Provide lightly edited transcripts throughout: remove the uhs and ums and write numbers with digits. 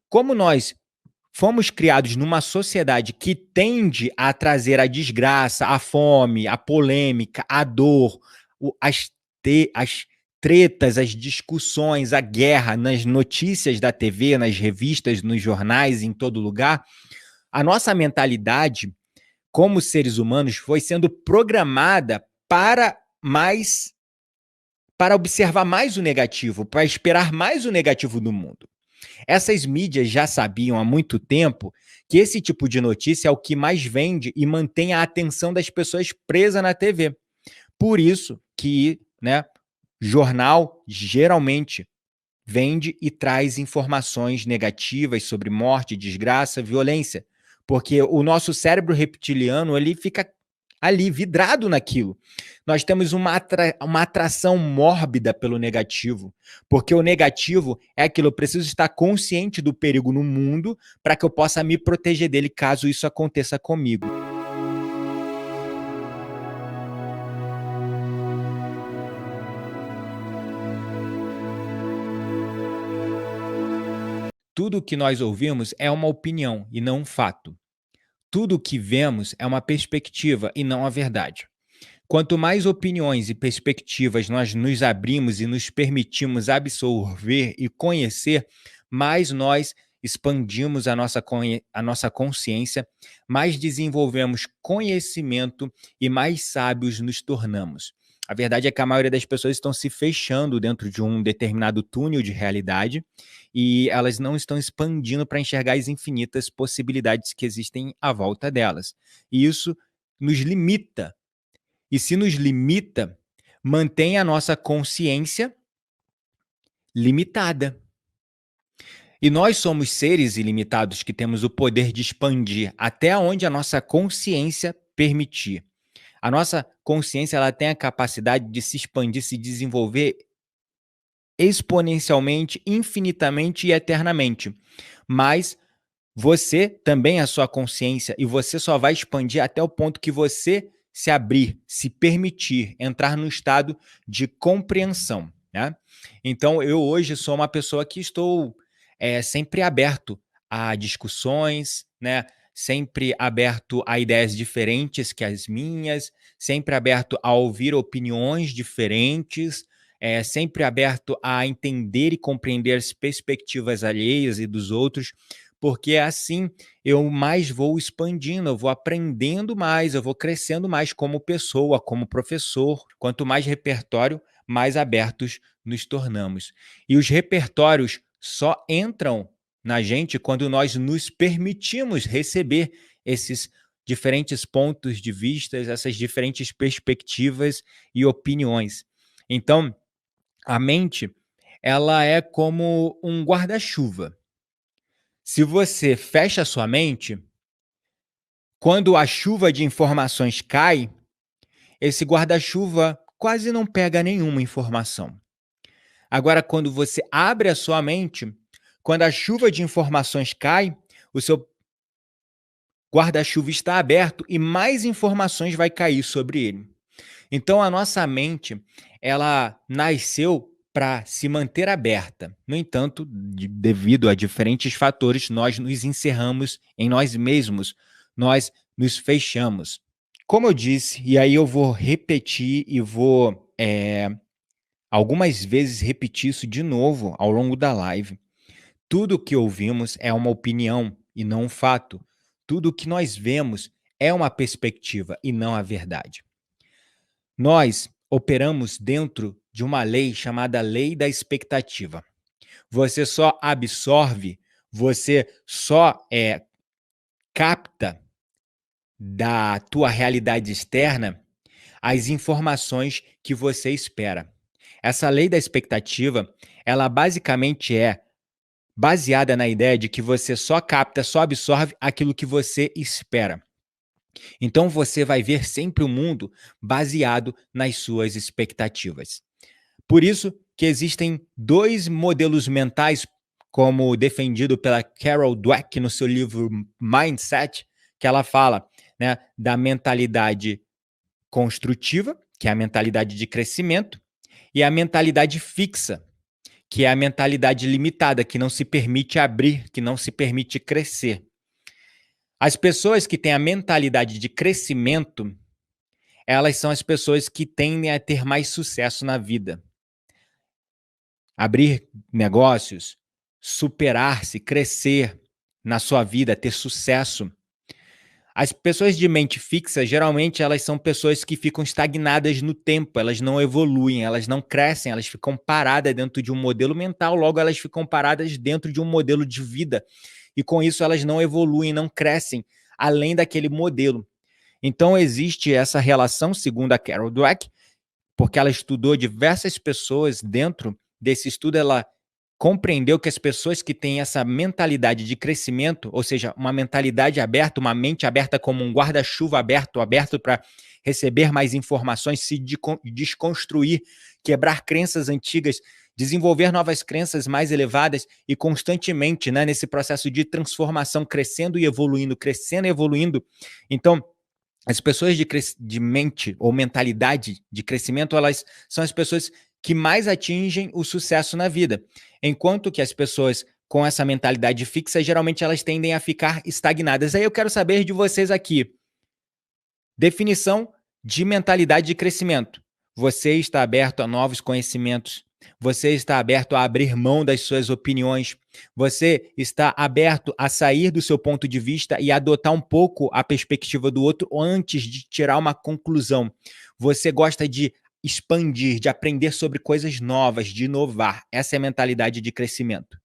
como nós fomos criados numa sociedade que tende a trazer a desgraça, a fome, a polêmica, a dor, as tretas, as discussões, a guerra nas notícias da TV, nas revistas, nos jornais, em todo lugar, a nossa mentalidade, como seres humanos, foi sendo programada para observar mais o negativo, para esperar mais o negativo do mundo. Essas mídias já sabiam há muito tempo que esse tipo de notícia é o que mais vende e mantém a atenção das pessoas presa na TV. Por isso que, né, jornal geralmente vende e traz informações negativas sobre morte, desgraça, violência, porque o nosso cérebro reptiliano ele fica ali vidrado naquilo. Nós temos uma atração mórbida pelo negativo, porque o negativo é aquilo, eu preciso estar consciente do perigo no mundo para que eu possa me proteger dele caso isso aconteça comigo. Tudo o que nós ouvimos é uma opinião e não um fato. Tudo o que vemos é uma perspectiva e não a verdade. Quanto mais opiniões e perspectivas nós nos abrimos e nos permitimos absorver e conhecer, mais nós expandimos a nossa consciência, mais desenvolvemos conhecimento e mais sábios nos tornamos. A verdade é que a maioria das pessoas estão se fechando dentro de um determinado túnel de realidade e elas não estão expandindo para enxergar as infinitas possibilidades que existem à volta delas. E isso nos limita. E se nos limita, mantém a nossa consciência limitada. E nós somos seres ilimitados que temos o poder de expandir até onde a nossa consciência permitir. A nossa consciência ela tem a capacidade de se expandir, se desenvolver exponencialmente, infinitamente e eternamente. Mas você também é a sua consciência e você só vai expandir até o ponto que você se abrir, se permitir, entrar num estado de compreensão, né? Então, eu hoje sou uma pessoa que estou sempre aberto a discussões, né? Sempre aberto a ideias diferentes que as minhas, sempre aberto a ouvir opiniões diferentes, sempre aberto a entender e compreender as perspectivas alheias e dos outros, porque assim eu mais vou expandindo, eu vou aprendendo mais, eu vou crescendo mais como pessoa, como professor. Quanto mais repertório, mais abertos nos tornamos. E os repertórios só entram na gente quando nós nos permitimos receber esses diferentes pontos de vista, essas diferentes perspectivas e opiniões. Então, a mente, ela é como um guarda-chuva. Se você fecha a sua mente, quando a chuva de informações cai, esse guarda-chuva quase não pega nenhuma informação. Agora, quando você abre a sua mente, quando a chuva de informações cai, o seu guarda-chuva está aberto e mais informações vai cair sobre ele. Então, a nossa mente, ela nasceu para se manter aberta. No entanto, devido a diferentes fatores, nós nos encerramos em nós mesmos, nós nos fechamos. Como eu disse, e aí eu vou repetir e vou algumas vezes repetir isso de novo ao longo da live. Tudo o que ouvimos é uma opinião e não um fato. Tudo o que nós vemos é uma perspectiva e não a verdade. Nós operamos dentro de uma lei chamada lei da expectativa. Você só absorve, você só capta da tua realidade externa as informações que você espera. Essa lei da expectativa, ela basicamente é baseada na ideia de que você só capta, só absorve aquilo que você espera. Então você vai ver sempre o mundo baseado nas suas expectativas. Por isso que existem dois modelos mentais, como defendido pela Carol Dweck no seu livro Mindset, que ela fala, né, da mentalidade construtiva, que é a mentalidade de crescimento, e a mentalidade fixa, que é a mentalidade limitada, que não se permite abrir, que não se permite crescer. As pessoas que têm a mentalidade de crescimento, elas são as pessoas que tendem a ter mais sucesso na vida. Abrir negócios, superar-se, crescer na sua vida, ter sucesso. As pessoas de mente fixa, geralmente, elas são pessoas que ficam estagnadas no tempo, elas não evoluem, elas não crescem, elas ficam paradas dentro de um modelo mental, logo elas ficam paradas dentro de um modelo de vida. E com isso elas não evoluem, não crescem além daquele modelo. Então existe essa relação, segundo a Carol Dweck, porque ela estudou diversas pessoas dentro desse estudo, ela compreendeu que as pessoas que têm essa mentalidade de crescimento, ou seja, uma mentalidade aberta, uma mente aberta como um guarda-chuva aberto para receber mais informações, se desconstruir, quebrar crenças antigas, desenvolver novas crenças mais elevadas e constantemente, né, nesse processo de transformação, crescendo e evoluindo, crescendo e evoluindo. Então, as pessoas de mente ou mentalidade de crescimento, elas são as pessoas que mais atingem o sucesso na vida. Enquanto que as pessoas com essa mentalidade fixa, geralmente elas tendem a ficar estagnadas. Aí eu quero saber de vocês aqui. Definição de mentalidade de crescimento. Você está aberto a novos conhecimentos. Você está aberto a abrir mão das suas opiniões. Você está aberto a sair do seu ponto de vista e adotar um pouco a perspectiva do outro antes de tirar uma conclusão. Você gosta de expandir, de aprender sobre coisas novas, de inovar. Essa é a mentalidade de crescimento.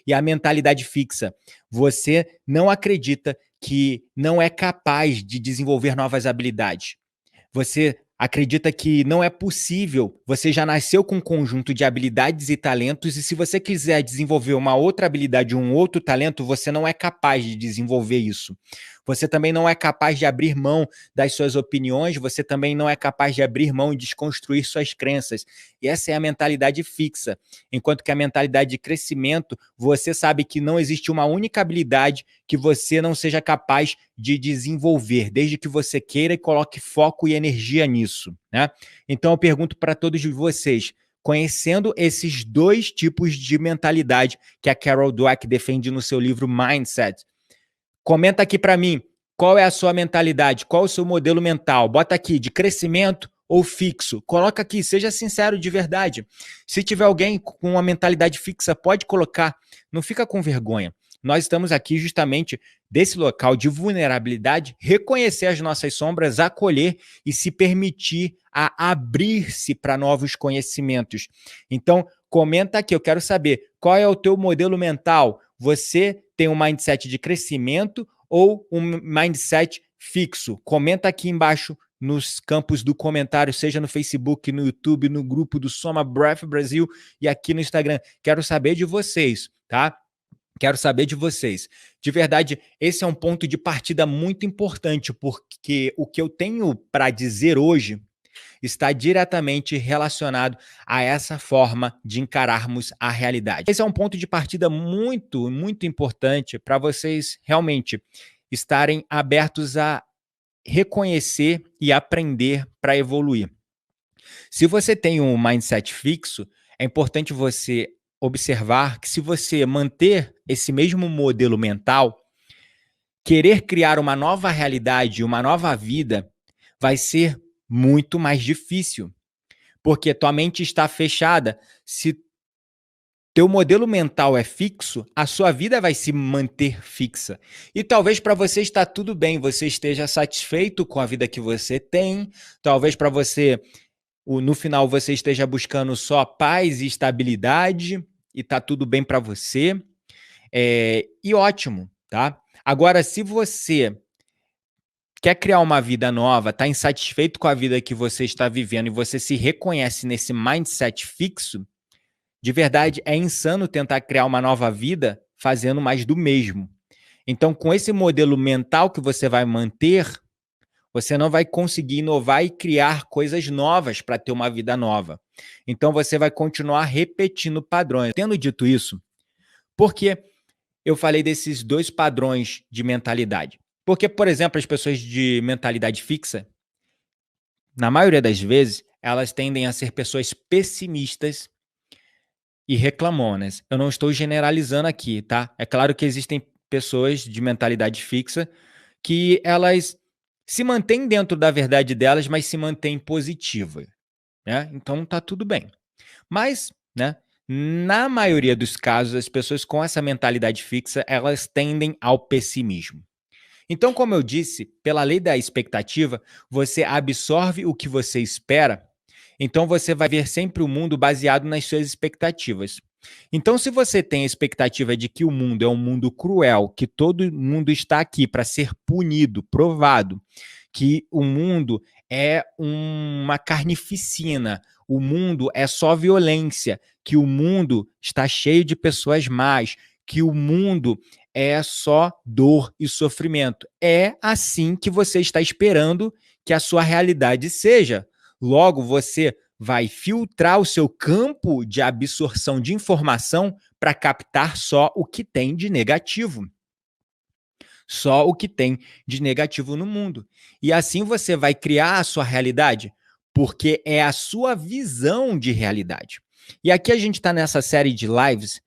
E a mentalidade fixa. Você não acredita que não é capaz de desenvolver novas habilidades. Você acredita que não é possível, você já nasceu com um conjunto de habilidades e talentos, e se você quiser desenvolver uma outra habilidade, um outro talento, você não é capaz de desenvolver isso. Você também não é capaz de abrir mão das suas opiniões, você também não é capaz de abrir mão e desconstruir suas crenças. E essa é a mentalidade fixa. Enquanto que a mentalidade de crescimento, você sabe que não existe uma única habilidade que você não seja capaz de desenvolver, desde que você queira e coloque foco e energia nisso, né? Então eu pergunto para todos vocês, conhecendo esses dois tipos de mentalidade que a Carol Dweck defende no seu livro Mindset, comenta aqui para mim, qual é a sua mentalidade, qual é o seu modelo mental? Bota aqui, de crescimento ou fixo? Coloca aqui, seja sincero de verdade. Se tiver alguém com uma mentalidade fixa, pode colocar, não fica com vergonha. Nós estamos aqui justamente desse local de vulnerabilidade, reconhecer as nossas sombras, acolher e se permitir a abrir-se para novos conhecimentos. Então, comenta aqui, eu quero saber, qual é o teu modelo mental? Você tem um mindset de crescimento ou um mindset fixo? Comenta aqui embaixo nos campos do comentário, seja no Facebook, no YouTube, no grupo do Soma Breath Brasil e aqui no Instagram. Quero saber de vocês, tá? Quero saber de vocês. De verdade, esse é um ponto de partida muito importante, porque o que eu tenho para dizer hoje está diretamente relacionado a essa forma de encararmos a realidade. Esse é um ponto de partida muito, muito importante para vocês realmente estarem abertos a reconhecer e aprender para evoluir. Se você tem um mindset fixo, é importante você observar que se você manter esse mesmo modelo mental, querer criar uma nova realidade, uma nova vida, vai ser muito mais difícil, porque tua mente está fechada. Se teu modelo mental é fixo, a sua vida vai se manter fixa. E talvez para você está tudo bem, você esteja satisfeito com a vida que você tem, talvez para você no final você esteja buscando só paz e estabilidade e tá tudo bem para você, e ótimo, tá? Agora, se você quer criar uma vida nova, está insatisfeito com a vida que você está vivendo e você se reconhece nesse mindset fixo, de verdade é insano tentar criar uma nova vida fazendo mais do mesmo. Então, com esse modelo mental que você vai manter, você não vai conseguir inovar e criar coisas novas para ter uma vida nova. Então, você vai continuar repetindo padrões. Tendo dito isso, por que eu falei desses dois padrões de mentalidade? Porque, por exemplo, as pessoas de mentalidade fixa, na maioria das vezes, elas tendem a ser pessoas pessimistas e reclamonas. Eu não estou generalizando aqui, tá? É claro que existem pessoas de mentalidade fixa que elas se mantêm dentro da verdade delas, mas se mantêm positivas, né? Então tá tudo bem. Mas, né, na maioria dos casos, as pessoas com essa mentalidade fixa, elas tendem ao pessimismo. Então, como eu disse, pela lei da expectativa, você absorve o que você espera, então você vai ver sempre o mundo baseado nas suas expectativas. Então, se você tem a expectativa de que o mundo é um mundo cruel, que todo mundo está aqui para ser punido, provado, que o mundo é uma carnificina, o mundo é só violência, que o mundo está cheio de pessoas más, que o mundo é só dor e sofrimento. É assim que você está esperando que a sua realidade seja. Logo, você vai filtrar o seu campo de absorção de informação para captar só o que tem de negativo. Só o que tem de negativo no mundo. E assim você vai criar a sua realidade, porque é a sua visão de realidade. E aqui a gente está nessa série de lives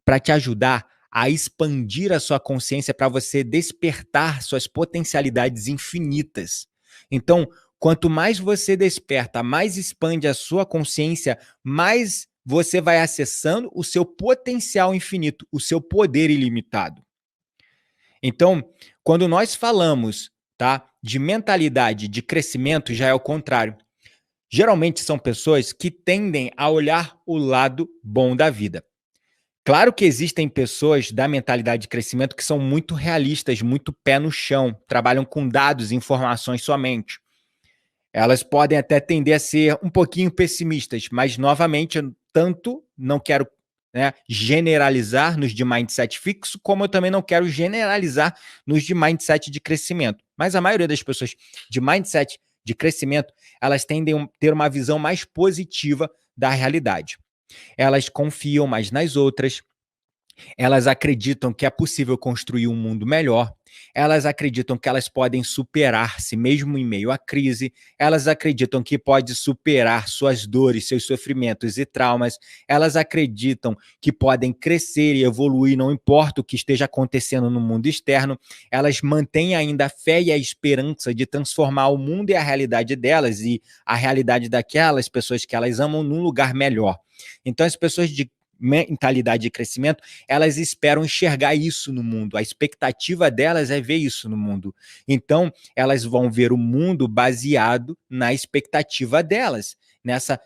para te ajudar a expandir a sua consciência para você despertar suas potencialidades infinitas. Então, quanto mais você desperta, mais expande a sua consciência, mais você vai acessando o seu potencial infinito, o seu poder ilimitado. Então, quando nós falamos, tá, de mentalidade de crescimento, já é o contrário. Geralmente são pessoas que tendem a olhar o lado bom da vida. Claro que existem pessoas da mentalidade de crescimento que são muito realistas, muito pé no chão, trabalham com dados e informações somente. Elas podem até tender a ser um pouquinho pessimistas, mas, novamente, eu tanto não quero, né, generalizar nos de mindset fixo, como eu também não quero generalizar nos de mindset de crescimento. Mas a maioria das pessoas de mindset de crescimento, elas tendem a ter uma visão mais positiva da realidade. Elas confiam mais nas outras, elas acreditam que é possível construir um mundo melhor, elas acreditam que elas podem superar-se mesmo em meio à crise, elas acreditam que pode superar suas dores, seus sofrimentos e traumas, elas acreditam que podem crescer e evoluir, não importa o que esteja acontecendo no mundo externo, elas mantêm ainda a fé e a esperança de transformar o mundo e a realidade delas e a realidade daquelas pessoas que elas amam num lugar melhor. Então, as pessoas de mentalidade de crescimento, elas esperam enxergar isso no mundo. A expectativa delas é ver isso no mundo. Então, elas vão ver o mundo baseado na expectativa delas, nessa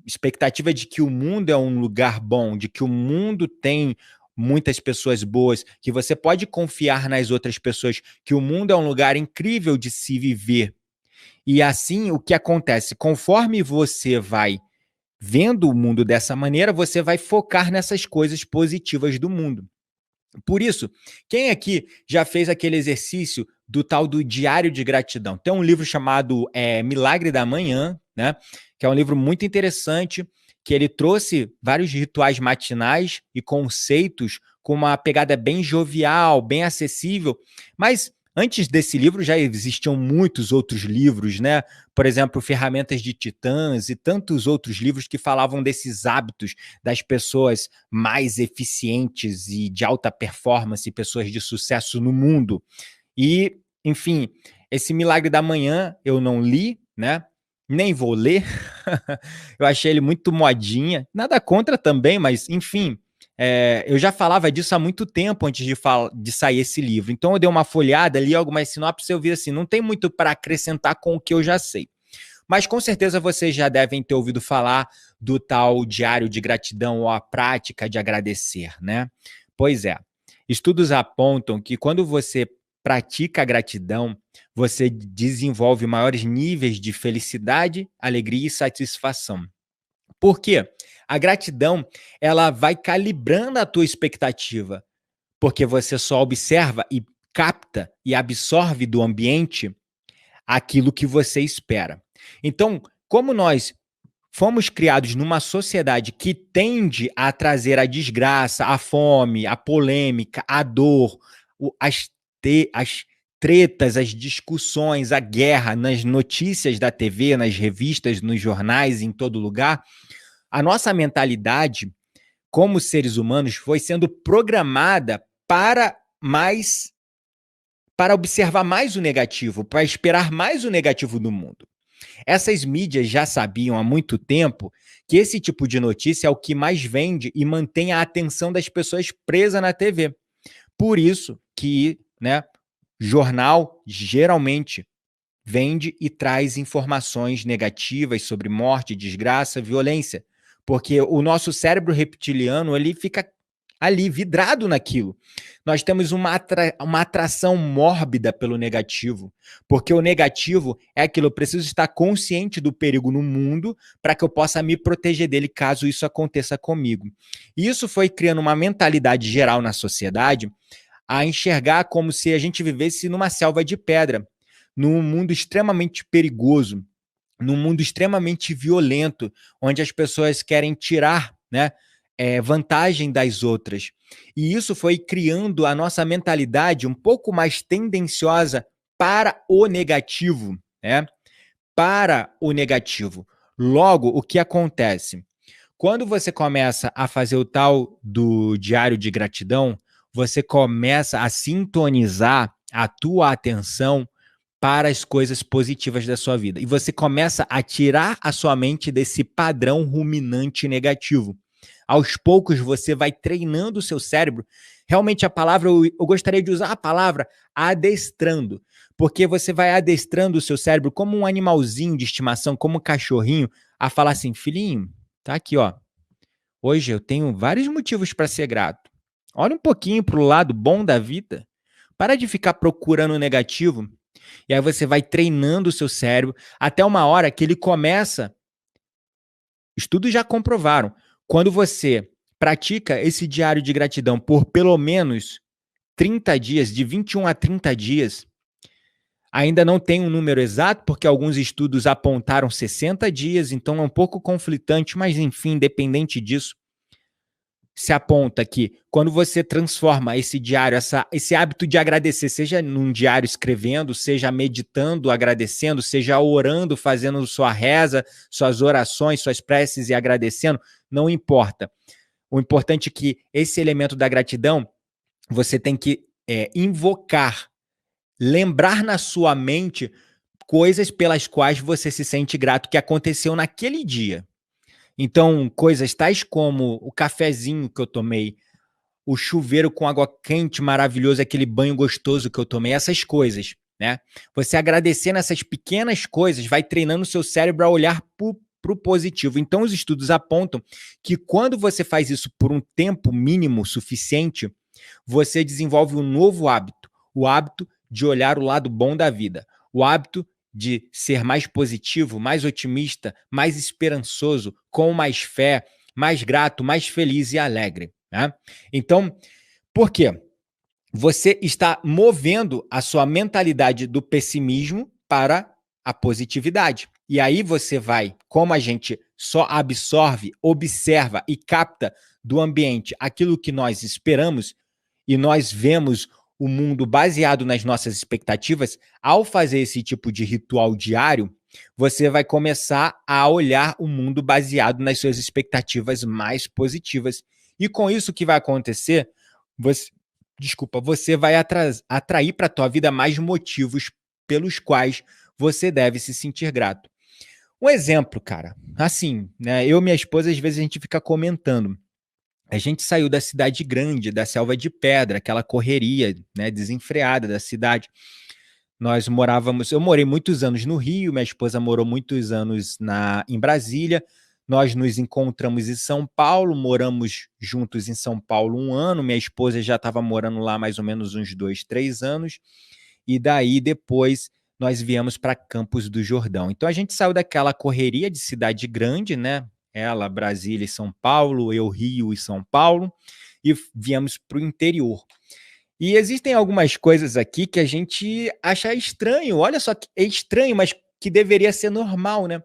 expectativa de que o mundo é um lugar bom, de que o mundo tem muitas pessoas boas, que você pode confiar nas outras pessoas, que o mundo é um lugar incrível de se viver. E assim, o que acontece? Conforme você vai vendo o mundo dessa maneira, você vai focar nessas coisas positivas do mundo. Por isso, quem aqui já fez aquele exercício do tal do diário de gratidão? Tem um livro chamado Milagre da Manhã, né? Que é um livro muito interessante, que ele trouxe vários rituais matinais e conceitos com uma pegada bem jovial, bem acessível, mas antes desse livro já existiam muitos outros livros, né? Por exemplo, Ferramentas de Titãs e tantos outros livros que falavam desses hábitos das pessoas mais eficientes e de alta performance, pessoas de sucesso no mundo. E, enfim, esse Milagre da Manhã eu não li, né? Nem vou ler. Eu achei ele muito modinha. Nada contra também, mas, enfim, eu já falava disso há muito tempo antes de sair esse livro. Então eu dei uma folhada, li algumas sinopses e eu vi assim, não tem muito para acrescentar com o que eu já sei. Mas com certeza vocês já devem ter ouvido falar do tal diário de gratidão ou a prática de agradecer, né? Pois é. Estudos apontam que quando você pratica a gratidão, você desenvolve maiores níveis de felicidade, alegria e satisfação. Por quê? A gratidão, ela vai calibrando a tua expectativa, porque você só observa e capta e absorve do ambiente aquilo que você espera. Então, como nós fomos criados numa sociedade que tende a trazer a desgraça, a fome, a polêmica, a dor, as tretas, as discussões, a guerra nas notícias da TV, nas revistas, nos jornais, em todo lugar, a nossa mentalidade como seres humanos, foi sendo programada para observar mais o negativo, para esperar mais o negativo do mundo. Essas mídias já sabiam há muito tempo que esse tipo de notícia é o que mais vende e mantém a atenção das pessoas presa na TV. Por isso que, né, jornal geralmente vende e traz informações negativas sobre morte, desgraça, violência, porque o nosso cérebro reptiliano ele fica ali vidrado naquilo. Nós temos uma atração mórbida pelo negativo, porque o negativo é aquilo, eu preciso estar consciente do perigo no mundo para que eu possa me proteger dele caso isso aconteça comigo. E isso foi criando uma mentalidade geral na sociedade a enxergar como se a gente vivesse numa selva de pedra, num mundo extremamente perigoso, num mundo extremamente violento, onde as pessoas querem tirar, né, vantagem das outras. E isso foi criando a nossa mentalidade um pouco mais tendenciosa para o negativo, né? Para o negativo. Logo, o que acontece? Quando você começa a fazer o tal do diário de gratidão, você começa a sintonizar a tua atenção para as coisas positivas da sua vida. E você começa a tirar a sua mente desse padrão ruminante negativo. Aos poucos, você vai treinando o seu cérebro. Realmente, a palavra, eu gostaria de usar a palavra adestrando, porque você vai adestrando o seu cérebro como um animalzinho de estimação, como um cachorrinho, a falar assim: filhinho, tá aqui, ó. Hoje eu tenho vários motivos para ser grato. Olha um pouquinho para o lado bom da vida. Para de ficar procurando o negativo. E aí você vai treinando o seu cérebro até uma hora que ele começa. Estudos já comprovaram. Quando você pratica esse diário de gratidão por pelo menos 30 dias, de 21 a 30 dias, ainda não tem um número exato, porque alguns estudos apontaram 60 dias, então é um pouco conflitante, mas enfim, independente disso, se aponta que quando você transforma esse diário, esse hábito de agradecer, seja num diário escrevendo, seja meditando, agradecendo, seja orando, fazendo sua reza, suas orações, suas preces e agradecendo, não importa. O importante é que esse elemento da gratidão, você tem que invocar, lembrar na sua mente coisas pelas quais você se sente grato que aconteceu naquele dia. Então, coisas tais como o cafezinho que eu tomei, o chuveiro com água quente maravilhoso, aquele banho gostoso que eu tomei, essas coisas, né? Você agradecendo essas pequenas coisas vai treinando o seu cérebro a olhar para o positivo. Então, os estudos apontam que quando você faz isso por um tempo mínimo suficiente, você desenvolve um novo hábito, o hábito de olhar o lado bom da vida, o hábito de ser mais positivo, mais otimista, mais esperançoso, com mais fé, mais grato, mais feliz e alegre, né? Então, por quê? Você está movendo a sua mentalidade do pessimismo para a positividade. E aí você vai, como a gente só absorve, observa e capta do ambiente aquilo que nós esperamos e nós vemos o mundo baseado nas nossas expectativas, ao fazer esse tipo de ritual diário, você vai começar a olhar o mundo baseado nas suas expectativas mais positivas. E com isso o que vai acontecer, você vai atrair para a tua vida mais motivos pelos quais você deve se sentir grato. Um exemplo, cara, assim, né, eu e minha esposa, às vezes a gente fica comentando. A gente saiu da cidade grande, da selva de pedra, aquela correria, né, desenfreada da cidade. Eu morei muitos anos no Rio, minha esposa morou muitos anos em Brasília. Nós nos encontramos em São Paulo, moramos juntos em São Paulo 1 ano. Minha esposa já estava morando lá mais ou menos uns 2, 3 anos. E daí depois nós viemos para Campos do Jordão. Então a gente saiu daquela correria de cidade grande, né? Ela, Brasília e São Paulo, eu, Rio e São Paulo, e viemos para o interior. E existem algumas coisas aqui que a gente acha estranho. Olha só, é estranho, mas que deveria ser normal, né?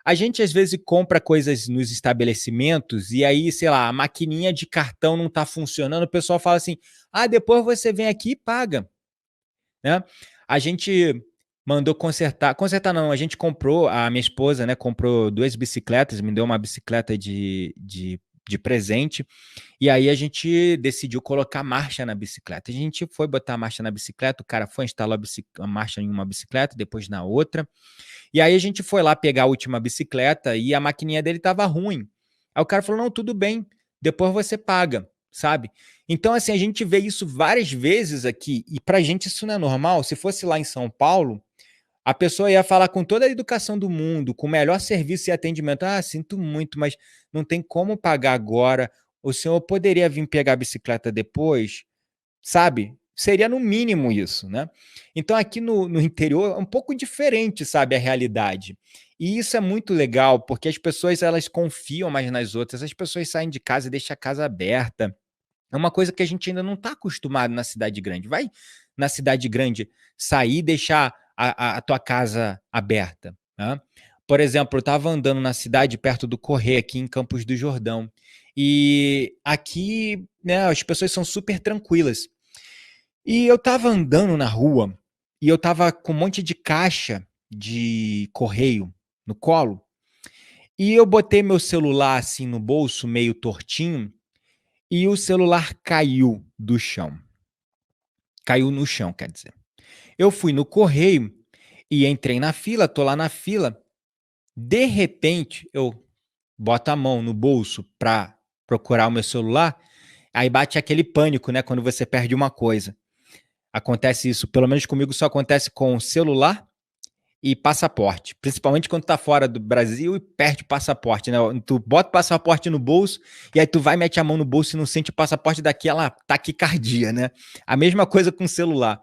A gente às vezes compra coisas nos estabelecimentos e aí, sei lá, a maquininha de cartão não está funcionando, o pessoal fala assim: ah, depois você vem aqui e paga, né? A gente mandou consertar não, a gente comprou, a minha esposa, né, comprou 2 bicicletas, me deu uma bicicleta de de presente. E aí a gente decidiu colocar marcha na bicicleta. A gente foi botar a marcha na bicicleta, o cara foi instalar a marcha em uma bicicleta, depois na outra. E aí a gente foi lá pegar a última bicicleta e a maquininha dele estava ruim. Aí o cara falou, não, tudo bem, depois você paga, sabe? Então, assim, a gente vê isso várias vezes aqui, e pra gente isso não é normal. Se fosse lá em São Paulo, a pessoa ia falar com toda a educação do mundo, com o melhor serviço e atendimento. Ah, sinto muito, mas não tem como pagar agora. O senhor poderia vir pegar a bicicleta depois? Sabe? Seria no mínimo isso, né? Então aqui no interior é um pouco diferente, sabe, a realidade. E isso é muito legal, porque as pessoas elas confiam mais nas outras, as pessoas saem de casa e deixam a casa aberta. É uma coisa que a gente ainda não está acostumado na cidade grande. Vai na cidade grande sair e deixar a tua casa aberta, né? Por exemplo, eu estava andando na cidade perto do Correio, aqui em Campos do Jordão. E aqui, né, as pessoas são super tranquilas. E eu estava andando na rua e eu estava com um monte de caixa de correio no colo. E eu botei meu celular assim no bolso, meio tortinho, e o celular caiu do chão. Caiu no chão, quer dizer. Eu fui no correio e entrei na fila, tô lá na fila. De repente, eu boto a mão no bolso para procurar o meu celular, aí bate aquele pânico, né, quando você perde uma coisa. Acontece isso, pelo menos comigo só acontece com celular e passaporte, principalmente quando tá fora do Brasil e perde o passaporte, né? Tu bota o passaporte no bolso e aí tu vai, mete a mão no bolso e não sente o passaporte daquela taquicardia, né? A mesma coisa com o celular.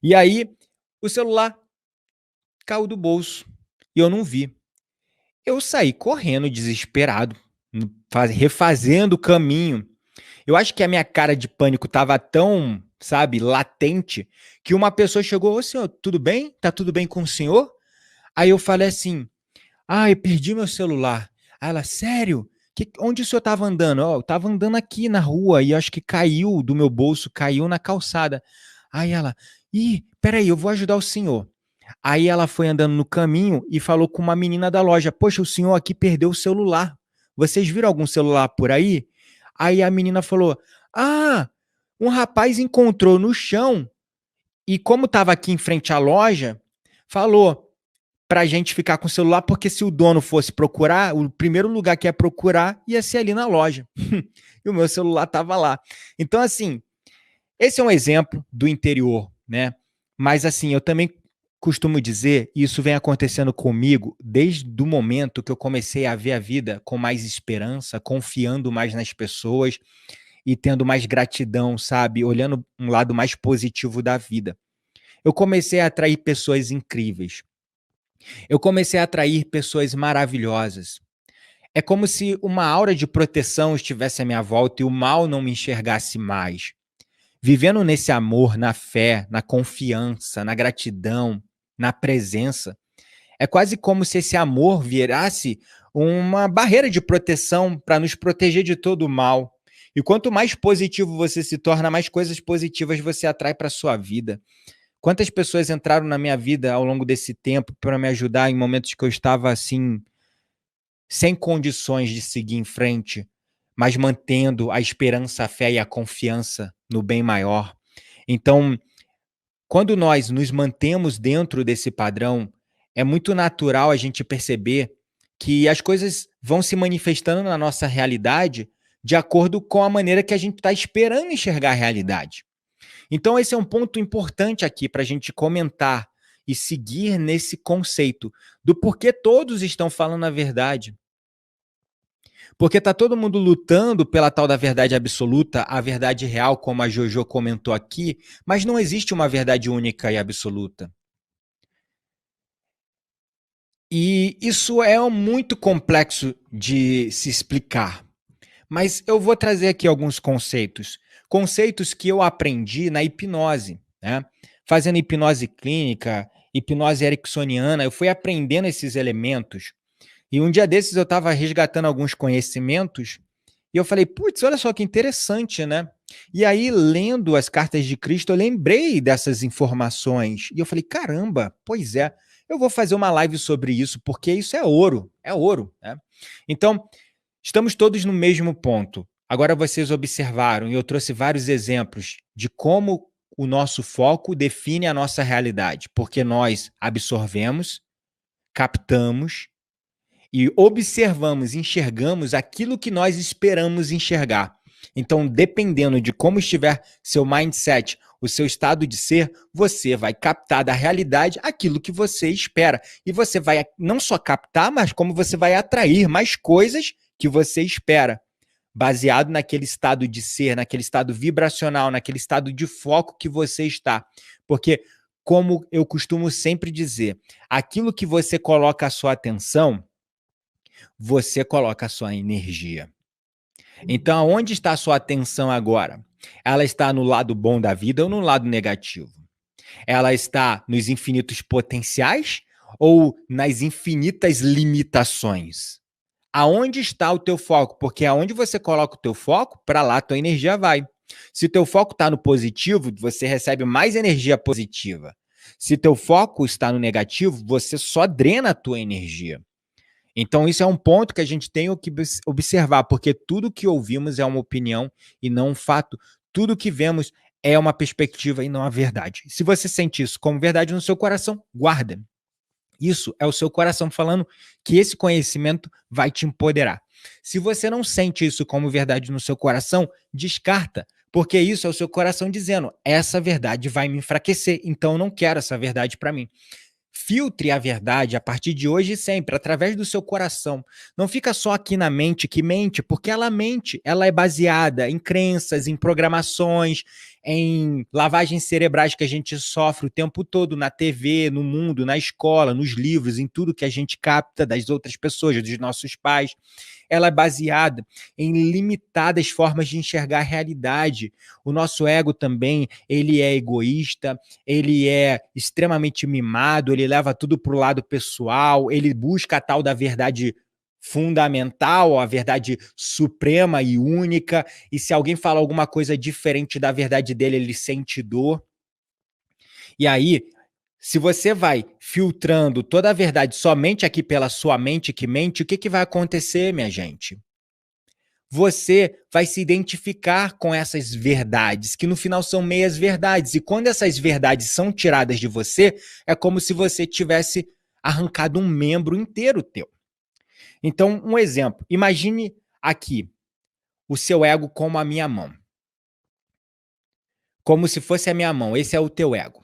E aí o celular caiu do bolso e eu não vi. Eu saí correndo desesperado, refazendo o caminho. Eu acho que a minha cara de pânico estava tão, sabe, latente, que uma pessoa chegou, ô senhor, tudo bem? Tá tudo bem com o senhor? Aí eu falei assim, eu perdi meu celular. Aí ela, sério? Onde o senhor estava andando? Eu estava andando aqui na rua e acho que caiu do meu bolso, caiu na calçada. Aí ela, peraí, eu vou ajudar o senhor. Aí ela foi andando no caminho e falou com uma menina da loja, poxa, o senhor aqui perdeu o celular. Vocês viram algum celular por aí? Aí a menina falou, um rapaz encontrou no chão e como estava aqui em frente à loja, falou para a gente ficar com o celular, porque se o dono fosse procurar, o primeiro lugar que ia procurar ia ser ali na loja. E o meu celular estava lá. Então, assim, esse é um exemplo do interior, né? Mas, assim, eu também costumo dizer, e isso vem acontecendo comigo desde o momento que eu comecei a ver a vida com mais esperança, confiando mais nas pessoas e tendo mais gratidão, sabe? Olhando um lado mais positivo da vida. Eu comecei a atrair pessoas incríveis. Eu comecei a atrair pessoas maravilhosas. É como se uma aura de proteção estivesse à minha volta e o mal não me enxergasse mais. Vivendo nesse amor, na fé, na confiança, na gratidão, na presença, é quase como se esse amor virasse uma barreira de proteção para nos proteger de todo o mal. E quanto mais positivo você se torna, mais coisas positivas você atrai para a sua vida. Quantas pessoas entraram na minha vida ao longo desse tempo para me ajudar em momentos que eu estava assim, sem condições de seguir em frente, mas mantendo a esperança, a fé e a confiança no bem maior. Então, quando nós nos mantemos dentro desse padrão, é muito natural a gente perceber que as coisas vão se manifestando na nossa realidade de acordo com a maneira que a gente está esperando enxergar a realidade. Então, esse é um ponto importante aqui para a gente comentar e seguir nesse conceito do porquê todos estão falando a verdade. Porque está todo mundo lutando pela tal da verdade absoluta, a verdade real, como a Jojo comentou aqui, mas não existe uma verdade única e absoluta. E isso é muito complexo de se explicar. Mas eu vou trazer aqui alguns conceitos. Conceitos que eu aprendi na hipnose, né? Fazendo hipnose clínica, hipnose ericksoniana, eu fui aprendendo esses elementos. E um dia desses eu estava resgatando alguns conhecimentos e eu falei, putz, olha só que interessante, né? E aí, lendo as cartas de Cristo, eu lembrei dessas informações. E eu falei, caramba, pois é, eu vou fazer uma live sobre isso, porque isso é ouro, né? Então, Estamos todos no mesmo ponto. Agora vocês observaram, e eu trouxe vários exemplos de como o nosso foco define a nossa realidade, porque nós absorvemos, captamos e observamos, enxergamos aquilo que nós esperamos enxergar. Então, dependendo de como estiver seu mindset, o seu estado de ser, você vai captar da realidade aquilo que você espera. E você vai não só captar, mas como você vai atrair mais coisas que você espera, baseado naquele estado de ser, naquele estado vibracional, naquele estado de foco que você está. Porque, como eu costumo sempre dizer, aquilo que você coloca a sua atenção, você coloca a sua energia. Então, onde está a sua atenção agora? Ela está no lado bom da vida ou no lado negativo? Ela está nos infinitos potenciais ou nas infinitas limitações? Aonde está o teu foco? Porque aonde você coloca o teu foco, para lá a tua energia vai. Se o teu foco está no positivo, você recebe mais energia positiva. Se teu foco está no negativo, você só drena a tua energia. Então, isso é um ponto que a gente tem que observar, porque tudo que ouvimos é uma opinião e não um fato. Tudo que vemos é uma perspectiva e não a verdade. Se você sente isso como verdade no seu coração, guarda. Isso é o seu coração falando que esse conhecimento vai te empoderar. Se você não sente isso como verdade no seu coração, descarta, porque isso é o seu coração dizendo: essa verdade vai me enfraquecer, então eu não quero essa verdade para mim. Filtre a verdade a partir de hoje e sempre, através do seu coração. Não fica só aqui na mente que mente, porque ela mente. Ela é baseada em crenças, em programações, em lavagens cerebrais que a gente sofre o tempo todo na TV, no mundo, na escola, nos livros, em tudo que a gente capta das outras pessoas, dos nossos pais. Ela é baseada em limitadas formas de enxergar a realidade. O nosso ego também, ele é egoísta, ele é extremamente mimado, ele leva tudo para o lado pessoal, ele busca a tal da verdade fundamental, a verdade suprema e única, e se alguém fala alguma coisa diferente da verdade dele, ele sente dor. E aí, se você vai filtrando toda a verdade somente aqui pela sua mente que mente, o que, que vai acontecer, minha gente? Você vai se identificar com essas verdades, que no final são meias verdades. E quando essas verdades são tiradas de você, é como se você tivesse arrancado um membro inteiro teu. Então, um exemplo. Imagine aqui o seu ego como a minha mão. Como se fosse a minha mão. Esse é o teu ego.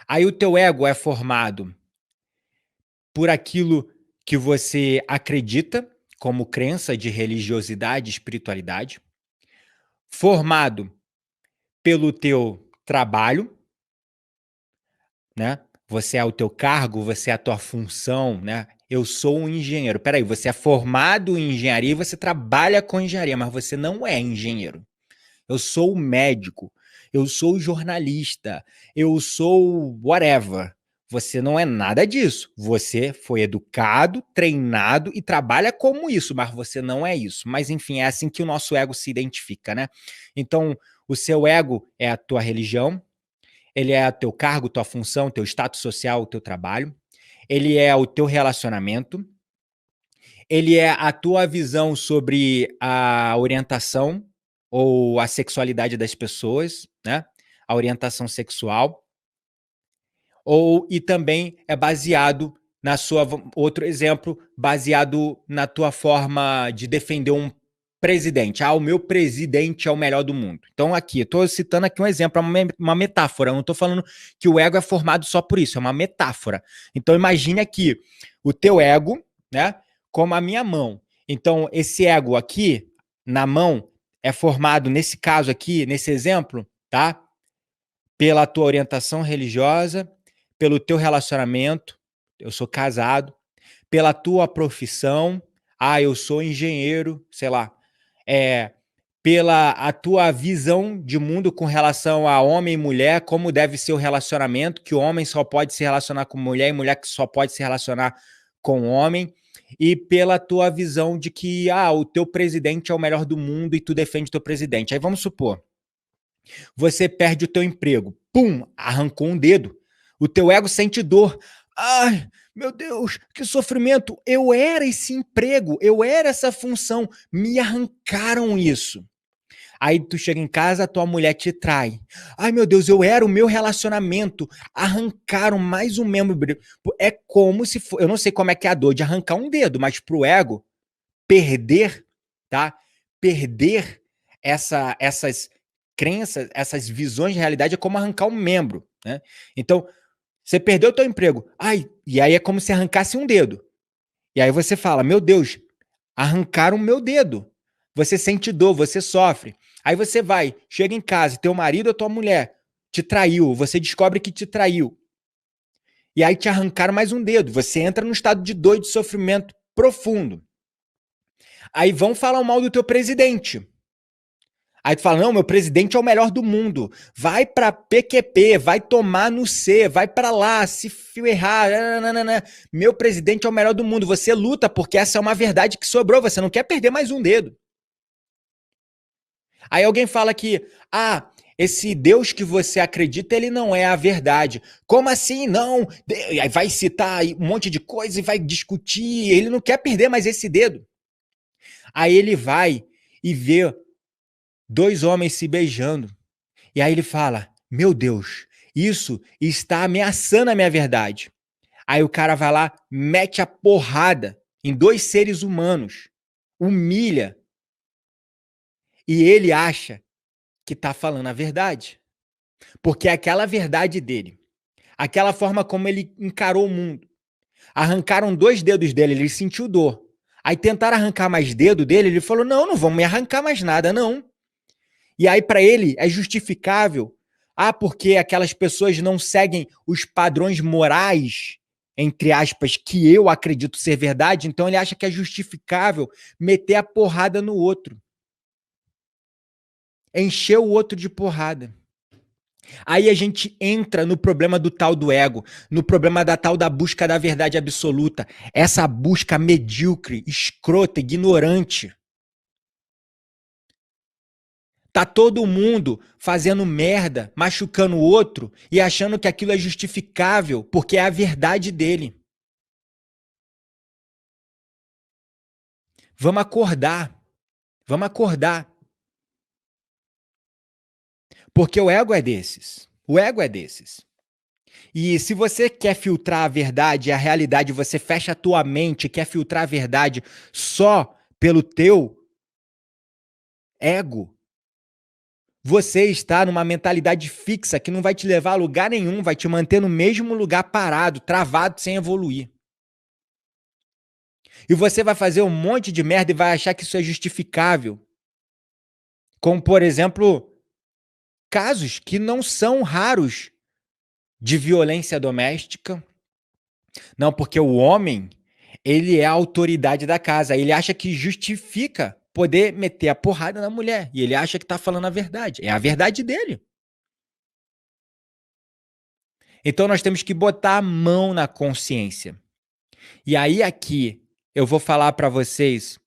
Aí o teu ego é formado por aquilo que você acredita, como crença de religiosidade, espiritualidade, formado pelo teu trabalho, né? Você é o teu cargo, você é a tua função, né? Eu sou um engenheiro. Peraí, você é formado em engenharia e você trabalha com engenharia, mas você não é engenheiro. Eu sou médico, eu sou jornalista, eu sou whatever. Você não é nada disso. Você foi educado, treinado e trabalha como isso, mas você não é isso. Mas enfim, é assim que o nosso ego se identifica, né? Então, o seu ego é a tua religião, ele é o teu cargo, tua função, teu status social, o teu trabalho. Ele é o teu relacionamento. Ele é a tua visão sobre a orientação ou a sexualidade das pessoas, né? A orientação sexual. E também é baseado na sua, outro exemplo, baseado na tua forma de defender um presidente. O meu presidente é o melhor do mundo. Então, aqui, estou citando aqui um exemplo, uma metáfora. Eu não estou falando que o ego é formado só por isso, é uma metáfora. Então, imagine aqui o teu ego, né, como a minha mão. Então, esse ego aqui, na mão, é formado, nesse caso aqui, nesse exemplo, tá? Pela tua orientação religiosa, pelo teu relacionamento, eu sou casado, pela tua profissão, eu sou engenheiro, sei lá, pela a tua visão de mundo com relação a homem e mulher, como deve ser o relacionamento, que o homem só pode se relacionar com mulher e mulher que só pode se relacionar com homem, e pela tua visão de que o teu presidente é o melhor do mundo e tu defende o teu presidente. Aí vamos supor, você perde o teu emprego, pum, arrancou um dedo, o teu ego sente dor, ai, meu Deus, que sofrimento! Eu era esse emprego, eu era essa função, me arrancaram isso. Aí tu chega em casa, tua mulher te trai. Ai, meu Deus, eu era o meu relacionamento. Arrancaram mais um membro. É como se for. Eu não sei como é que é a dor de arrancar um dedo, mas pro ego, perder, tá? Perder essas crenças, essas visões de realidade é como arrancar um membro, né? Então, você perdeu o teu emprego. Ai, e aí é como se arrancasse um dedo. E aí você fala: meu Deus, arrancaram o meu dedo. Você sente dor, você sofre. Aí você vai, chega em casa, teu marido ou tua mulher te traiu, você descobre que te traiu. E aí te arrancaram mais um dedo. Você entra num estado de dor e de sofrimento profundo. Aí vão falar mal do teu presidente. Aí tu fala: não, meu presidente é o melhor do mundo. Vai pra PQP, vai tomar no C, vai pra lá, se ferrar. Nananana. Meu presidente é o melhor do mundo. Você luta porque essa é uma verdade que sobrou. Você não quer perder mais um dedo. Aí alguém fala que, esse Deus que você acredita, ele não é a verdade. Como assim? Não. Aí vai citar um monte de coisa e vai discutir. Ele não quer perder mais esse dedo. Aí ele vai e vê dois homens se beijando. E aí ele fala: meu Deus, isso está ameaçando a minha verdade. Aí o cara vai lá, mete a porrada em dois seres humanos, humilha. E ele acha que está falando a verdade. Porque é aquela verdade dele, aquela forma como ele encarou o mundo. Arrancaram dois dedos dele, ele sentiu dor. Aí tentaram arrancar mais dedo dele, ele falou: não, não vão me arrancar mais nada, não. E aí para ele é justificável, porque aquelas pessoas não seguem os padrões morais, entre aspas, que eu acredito ser verdade, então ele acha que é justificável meter a porrada no outro. Encher o outro de porrada. Aí a gente entra no problema do tal do ego, no problema da tal da busca da verdade absoluta, essa busca medíocre, escrota, ignorante. Tá todo mundo fazendo merda, machucando o outro e achando que aquilo é justificável porque é a verdade dele. Vamos acordar. Vamos acordar. Porque o ego é desses. O ego é desses. E se você quer filtrar a verdade, a realidade, você fecha a tua mente, quer filtrar a verdade só pelo teu ego, você está numa mentalidade fixa que não vai te levar a lugar nenhum, vai te manter no mesmo lugar parado, travado, sem evoluir. E você vai fazer um monte de merda e vai achar que isso é justificável. Como, por exemplo, casos que não são raros de violência doméstica. Não, porque o homem, ele é a autoridade da casa. Ele acha que justifica poder meter a porrada na mulher. E ele acha que tá falando a verdade. É a verdade dele. Então nós temos que botar a mão na consciência. E aí aqui eu vou falar para vocês,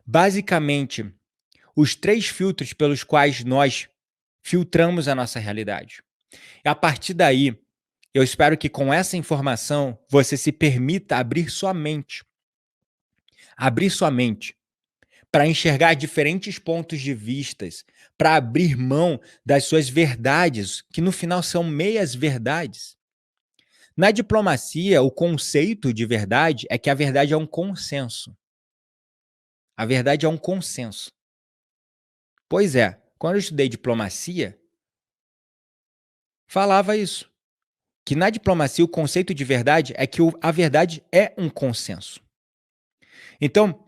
basicamente, os 3 filtros pelos quais nós filtramos a nossa realidade. E a partir daí, eu espero que com essa informação você se permita abrir sua mente. Abrir sua mente para enxergar diferentes pontos de vistas, para abrir mão das suas verdades, que no final são meias verdades. Na diplomacia, o conceito de verdade é que a verdade é um consenso. A verdade é um consenso. Pois é, quando eu estudei diplomacia, falava isso. Que na diplomacia o conceito de verdade é que a verdade é um consenso. Então,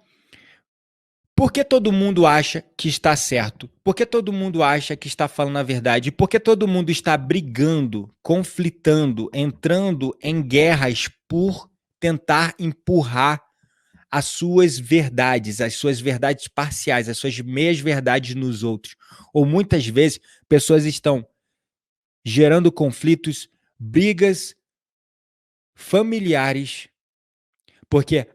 por que todo mundo acha que está certo? Por que todo mundo acha que está falando a verdade? Por que todo mundo está brigando, conflitando, entrando em guerras por tentar empurrar as suas verdades parciais, as suas meias verdades nos outros? Ou muitas vezes pessoas estão gerando conflitos, brigas familiares, porque,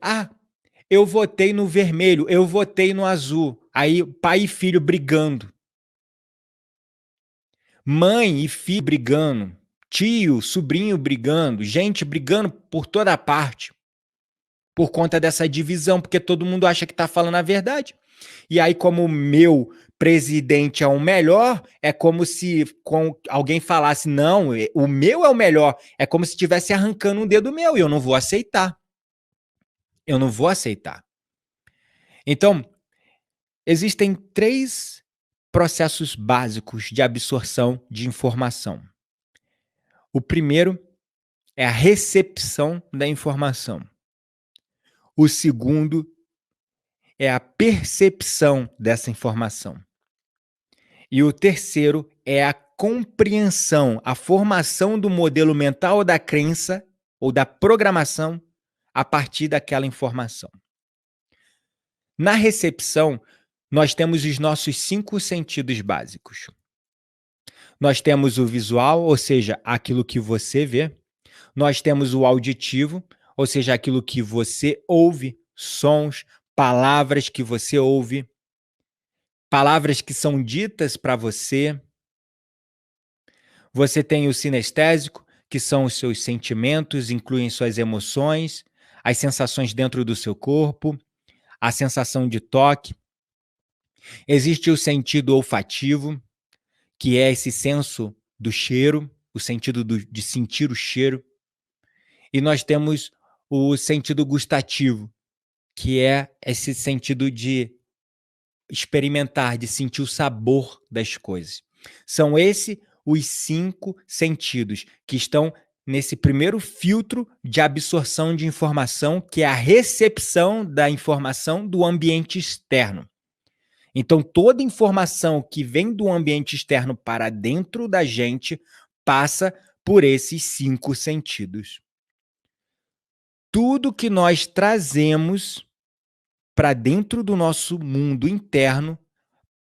eu votei no vermelho, eu votei no azul. Aí pai e filho brigando. Mãe e filho brigando. tio, sobrinho brigando, gente brigando por toda parte, por conta dessa divisão, porque todo mundo acha que está falando a verdade. E aí, como o meu presidente é o melhor, é como se alguém falasse, não, o meu é o melhor. É como se estivesse arrancando um dedo meu, e eu não vou aceitar. Eu não vou aceitar. Então, existem 3 processos básicos de absorção de informação. O primeiro é a recepção da informação. O segundo é a percepção dessa informação. E o terceiro é a compreensão, a formação do modelo mental da crença ou da programação a partir daquela informação. Na recepção, nós temos os nossos 5 sentidos básicos. Nós temos o visual, ou seja, aquilo que você vê. Nós temos o auditivo, ou seja, aquilo que você ouve, sons, palavras que você ouve, palavras que são ditas para você. Você tem o sinestésico, que são os seus sentimentos, incluem suas emoções, as sensações dentro do seu corpo, a sensação de toque. Existe o sentido olfativo, que é esse senso do cheiro, o sentido de sentir o cheiro. E nós temos o sentido gustativo, que é esse sentido de experimentar, de sentir o sabor das coisas. São esses os 5 sentidos que estão nesse primeiro filtro de absorção de informação, que é a recepção da informação do ambiente externo. Então, toda informação que vem do ambiente externo para dentro da gente passa por esses 5 sentidos. Tudo que nós trazemos para dentro do nosso mundo interno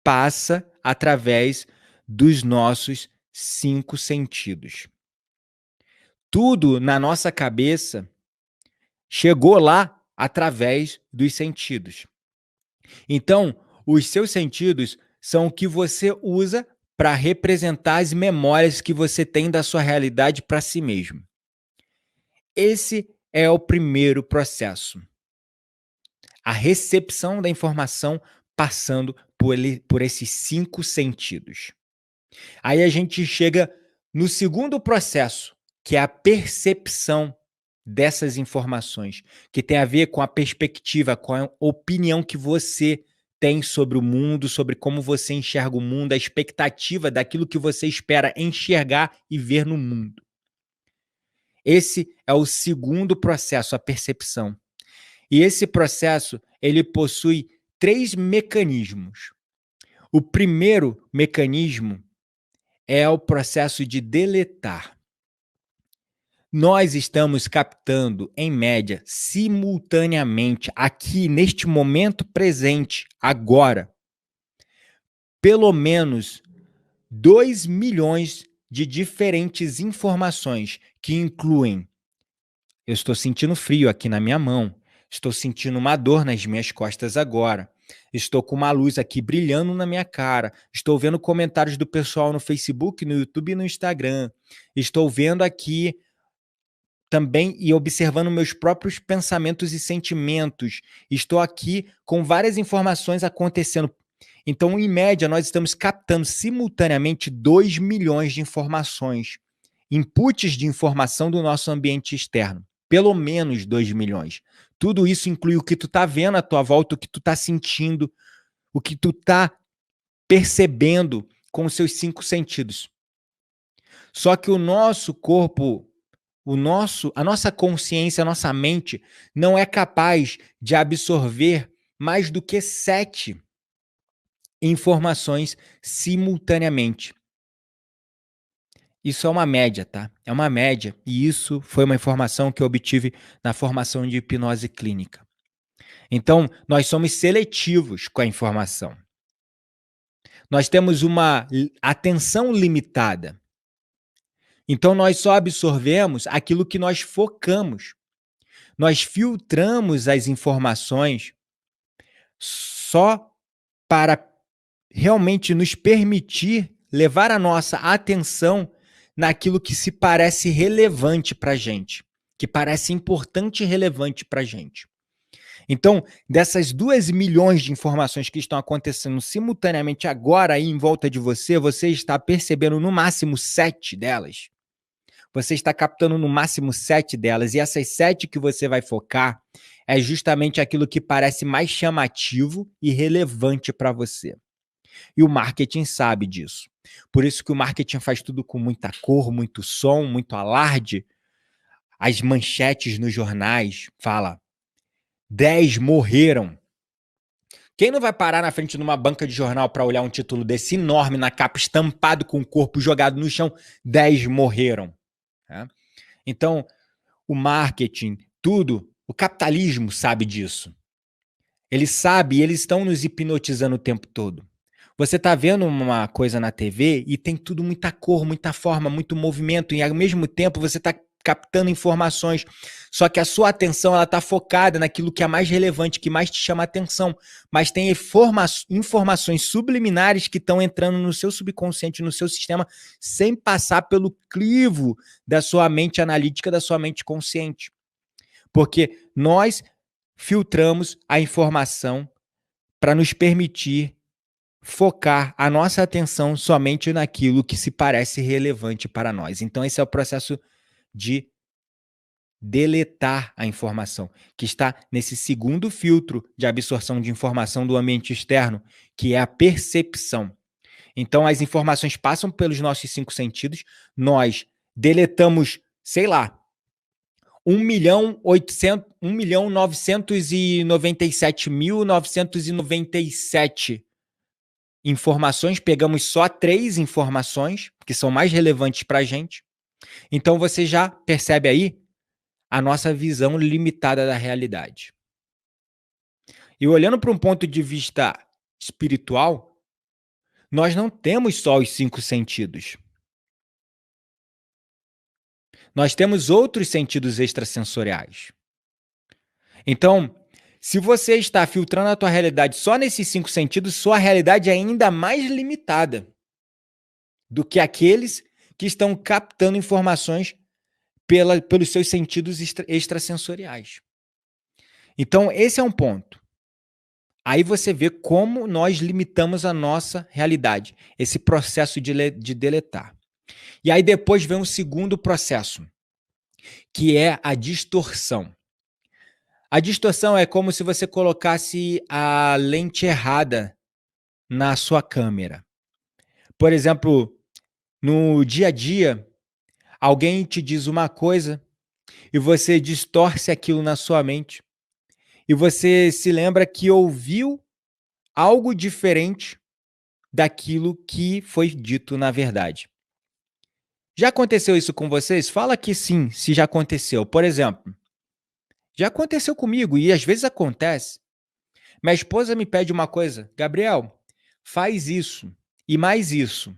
passa através dos nossos 5 sentidos. Tudo na nossa cabeça chegou lá através dos sentidos. Então, os seus sentidos são o que você usa para representar as memórias que você tem da sua realidade para si mesmo. Esse é o primeiro processo. A recepção da informação passando por esses 5 sentidos. Aí a gente chega no segundo processo, que é a percepção dessas informações, que tem a ver com a perspectiva, com a opinião que você tem sobre o mundo, sobre como você enxerga o mundo, a expectativa daquilo que você espera enxergar e ver no mundo. Esse é o segundo processo, a percepção. E esse processo, ele possui 3 mecanismos. O primeiro mecanismo é o processo de deletar. Nós estamos captando, em média, simultaneamente, aqui neste momento presente, agora, pelo menos 2 milhões de diferentes informações que incluem: eu estou sentindo frio aqui na minha mão, estou sentindo uma dor nas minhas costas agora, estou com uma luz aqui brilhando na minha cara, estou vendo comentários do pessoal no Facebook, no YouTube e no Instagram, estou vendo aqui também e observando meus próprios pensamentos e sentimentos, estou aqui com várias informações acontecendo. Então, em média, nós estamos captando simultaneamente 2 milhões de informações, inputs de informação do nosso ambiente externo. Pelo menos 2 milhões. Tudo isso inclui o que tu tá vendo à tua volta, o que tu tá sentindo, o que tu tá percebendo com os seus 5 sentidos. Só que o nosso corpo, a nossa consciência, a nossa mente não é capaz de absorver mais do que 7 informações simultaneamente. Isso é uma média, tá? É uma média. E isso foi uma informação que eu obtive na formação de hipnose clínica. Então, nós somos seletivos com a informação. Nós temos uma atenção limitada. Então, nós só absorvemos aquilo que nós focamos. Nós filtramos as informações só para realmente nos permitir levar a nossa atenção naquilo que se parece relevante para a gente, que parece importante e relevante para a gente. Então, dessas 2 milhões de informações que estão acontecendo simultaneamente agora aí em volta de você, você está percebendo no máximo 7 delas. Você está captando no máximo 7 delas, e essas 7 que você vai focar é justamente aquilo que parece mais chamativo e relevante para você. E o marketing sabe disso. Por isso que o marketing faz tudo com muita cor, muito som, muito alarde. As manchetes nos jornais fala 10 morreram. Quem não vai parar na frente de uma banca de jornal para olhar um título desse enorme na capa, estampado com o corpo jogado no chão? 10 morreram. Né? Então, o marketing, tudo, o capitalismo sabe disso. Ele sabe, eles estão nos hipnotizando o tempo todo. Você está vendo uma coisa na TV e tem tudo muita cor, muita forma, muito movimento, e ao mesmo tempo você está captando informações, só que a sua atenção ela está focada naquilo que é mais relevante, que mais te chama a atenção, mas tem informações subliminares que estão entrando no seu subconsciente, no seu sistema, sem passar pelo crivo da sua mente analítica, da sua mente consciente. Porque nós filtramos a informação para nos permitir focar a nossa atenção somente naquilo que se parece relevante para nós. Então, esse é o processo de deletar a informação, que está nesse segundo filtro de absorção de informação do ambiente externo, que é a percepção. Então, as informações passam pelos nossos 5 sentidos, nós deletamos, sei lá, 1.997.997 informações, pegamos só 3 informações, que são mais relevantes para a gente. Então você já percebe aí a nossa visão limitada da realidade. E olhando para um ponto de vista espiritual, nós não temos só os 5 sentidos. Nós temos outros sentidos extrasensoriais. Então, se você está filtrando a tua realidade só nesses 5 sentidos, sua realidade é ainda mais limitada do que aqueles que estão captando informações pelos seus sentidos extrasensoriais. Então, esse é um ponto. Aí você vê como nós limitamos a nossa realidade, esse processo de deletar. E aí depois vem um segundo processo, que é a distorção. A distorção é como se você colocasse a lente errada na sua câmera. Por exemplo, no dia a dia, alguém te diz uma coisa e você distorce aquilo na sua mente. E você se lembra que ouviu algo diferente daquilo que foi dito na verdade. Já aconteceu isso com vocês? Fala que sim, se já aconteceu. Por exemplo, já aconteceu comigo e às vezes acontece. Minha esposa me pede uma coisa: Gabriel, faz isso e mais isso.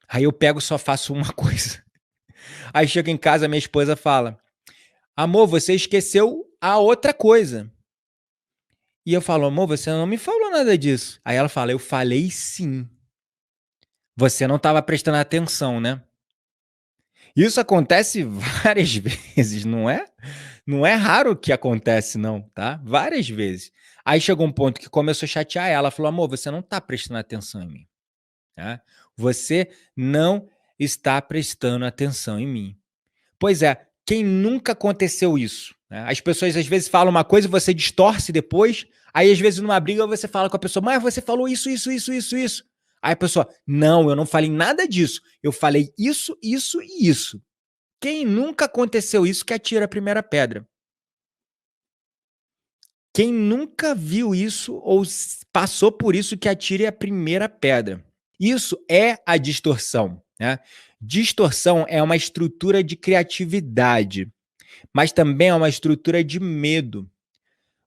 Aí eu pego e só faço uma coisa. Aí chego em casa, minha esposa fala: amor, você esqueceu a outra coisa. E eu falo: amor, você não me falou nada disso. Aí ela fala: eu falei sim. Você não estava prestando atenção, né? Isso acontece várias vezes, não é? Não é raro que acontece, não, tá? Várias vezes. Aí chegou um ponto que começou a chatear ela. Falou: amor, você não está prestando atenção em mim. Tá? Você não está prestando atenção em mim. Pois é, quem nunca aconteceu isso? Né? As pessoas às vezes falam uma coisa e você distorce depois. Aí às vezes numa briga você fala com a pessoa: mas você falou isso. Aí a pessoa: não, eu não falei nada disso. Eu falei isso e isso. Quem nunca aconteceu isso que atira a primeira pedra? Quem nunca viu isso ou passou por isso que atire a primeira pedra? Isso é a distorção, né? Distorção é uma estrutura de criatividade, mas também é uma estrutura de medo,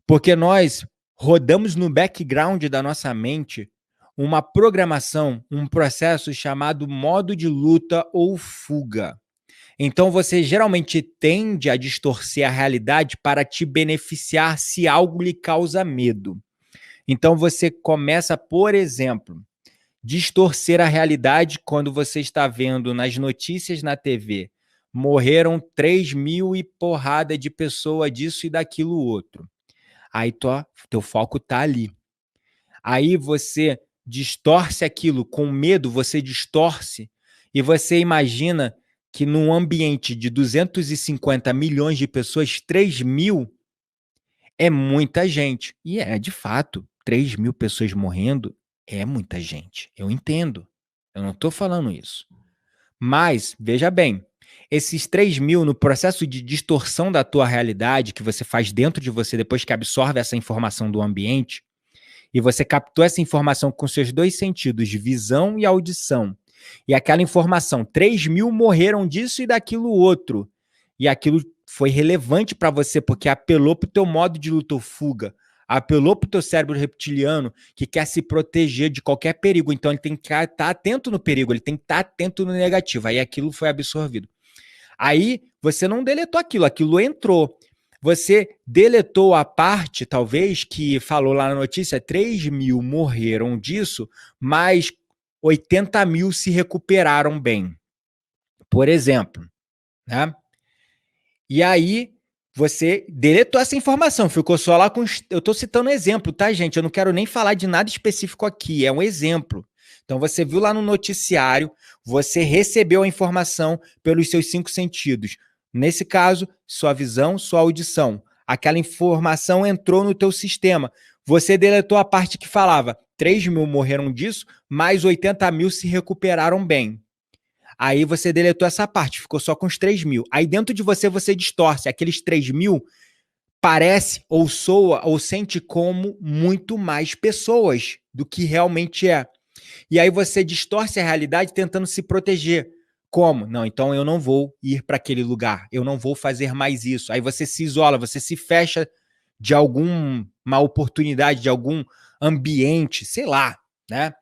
porque nós rodamos no background da nossa mente uma programação, um processo chamado modo de luta ou fuga. Então você geralmente tende a distorcer a realidade para te beneficiar se algo lhe causa medo. Então você começa, por exemplo, distorcer a realidade quando você está vendo nas notícias na TV, morreram 3.000 e porrada de pessoa disso e daquilo outro. Aí teu foco tá ali. Aí você distorce aquilo com medo, você distorce e você imagina que num ambiente de 250 milhões de pessoas, 3.000 é muita gente. E de fato, 3.000 pessoas morrendo é muita gente. Eu entendo. Eu não estou falando isso. Mas, veja bem, esses 3.000 no processo de distorção da tua realidade que você faz dentro de você depois que absorve essa informação do ambiente, e você captou essa informação com seus dois sentidos, visão e audição, e aquela informação, 3.000 morreram disso e daquilo outro, e aquilo foi relevante para você porque apelou para o teu modo de luta ou fuga, apelou para o teu cérebro reptiliano que quer se proteger de qualquer perigo, então ele tem que estar atento no perigo, ele tem que estar atento no negativo, aí aquilo foi absorvido. Aí você não deletou aquilo, aquilo entrou. Você deletou a parte, talvez, que falou lá na notícia, 3.000 morreram disso, mas 80.000 se recuperaram bem. Por exemplo, né? E aí você deletou essa informação, ficou só lá com... Eu estou citando exemplo, tá, gente? Eu não quero nem falar de nada específico aqui, é um exemplo. Então você viu lá no noticiário, você recebeu a informação pelos seus 5 sentidos. Nesse caso, sua visão, sua audição. Aquela informação entrou no teu sistema. Você deletou a parte que falava 3.000 morreram disso, mais 80.000 se recuperaram bem. Aí você deletou essa parte, ficou só com os 3.000. Aí dentro de você, você distorce. Aqueles 3.000 parece ou soa ou sente como muito mais pessoas do que realmente é. E aí você distorce a realidade tentando se proteger. Como? Não, então eu não vou ir para aquele lugar, eu não vou fazer mais isso. Aí você se isola, você se fecha de alguma oportunidade, de algum ambiente, sei lá, né?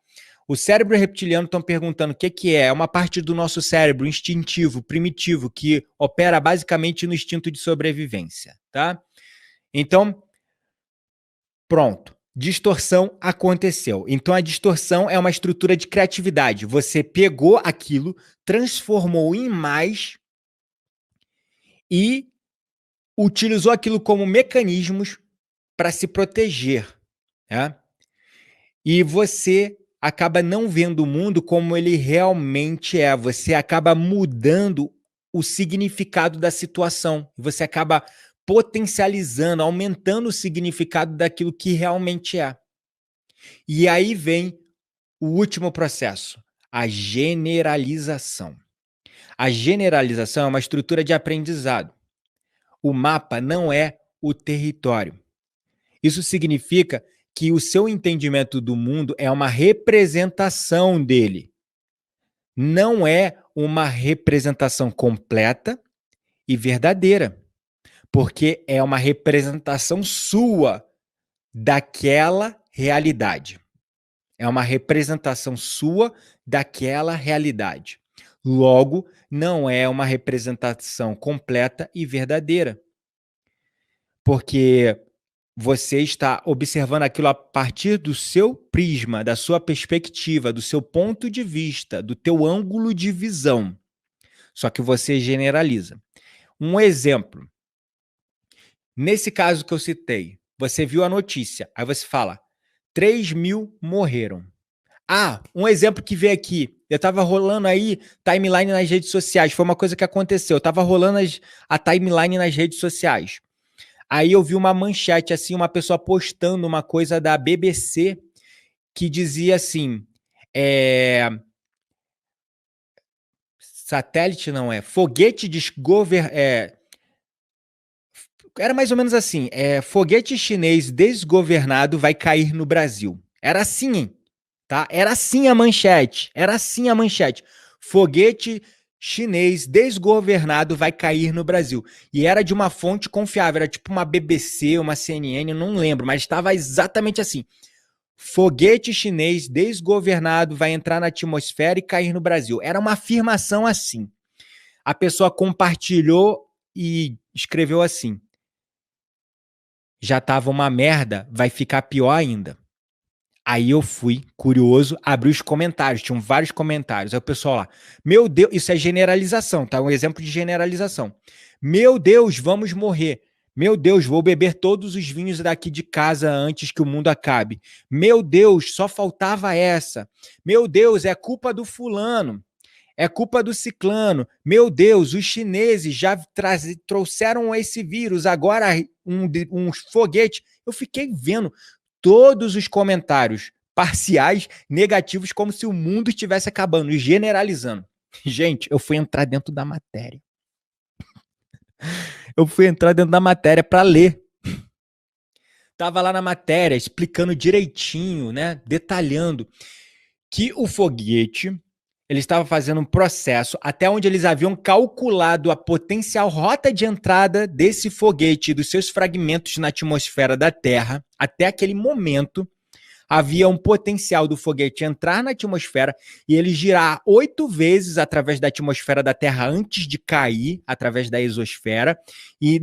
O cérebro reptiliano, estão perguntando o que é. É uma parte do nosso cérebro instintivo, primitivo, que opera basicamente no instinto de sobrevivência, tá? Então, pronto. Distorção aconteceu. Então, a distorção é uma estrutura de criatividade. Você pegou aquilo, transformou em mais e utilizou aquilo como mecanismos para se proteger, né? E você acaba não vendo o mundo como ele realmente é. Você acaba mudando o significado da situação. Você acaba potencializando, aumentando o significado daquilo que realmente é. E aí vem o último processo, a generalização. A generalização é uma estrutura de aprendizado. O mapa não é o território. Isso significa que o seu entendimento do mundo é uma representação dele. Não é uma representação completa e verdadeira, porque é uma representação sua daquela realidade. É uma representação sua daquela realidade. Logo, não é uma representação completa e verdadeira. Porque você está observando aquilo a partir do seu prisma, da sua perspectiva, do seu ponto de vista, do teu ângulo de visão. Só que você generaliza. Um exemplo. Nesse caso que eu citei, você viu a notícia, aí você fala, 3.000 morreram. Ah, um exemplo que veio aqui. Eu estava rolando aí timeline nas redes sociais. Foi uma coisa que aconteceu. Eu estava rolando a timeline nas redes sociais. Aí eu vi uma manchete, assim, uma pessoa postando uma coisa da BBC que dizia assim, satélite não é, foguete era mais ou menos assim, foguete chinês desgovernado vai cair no Brasil. Era assim, tá? Era assim a manchete, Foguete chinês desgovernado vai cair no Brasil. E era de uma fonte confiável, era tipo uma BBC, uma CNN, não lembro, mas estava exatamente assim. Foguete chinês desgovernado vai entrar na atmosfera e cair no Brasil. Era uma afirmação assim. A pessoa compartilhou e escreveu assim: já estava uma merda, vai ficar pior ainda. Aí eu fui, curioso, abri os comentários, tinham vários comentários. Aí o pessoal lá, meu Deus, isso é generalização, tá? Um exemplo de generalização. Meu Deus, vamos morrer. Meu Deus, vou beber todos os vinhos daqui de casa antes que o mundo acabe. Meu Deus, só faltava essa. Meu Deus, é culpa do fulano. É culpa do ciclano. Meu Deus, os chineses já trouxeram esse vírus, agora um foguete. Eu fiquei vendo todos os comentários parciais, negativos, como se o mundo estivesse acabando, e generalizando. Gente, eu fui entrar dentro da matéria. Eu fui entrar dentro da matéria para ler. Tava lá na matéria explicando direitinho, né, detalhando que o foguete, ele estava fazendo um processo até onde eles haviam calculado a potencial rota de entrada desse foguete e dos seus fragmentos na atmosfera da Terra. Até aquele momento, havia um potencial do foguete entrar na atmosfera e ele girar 8 vezes através da atmosfera da Terra antes de cair, através da exosfera. E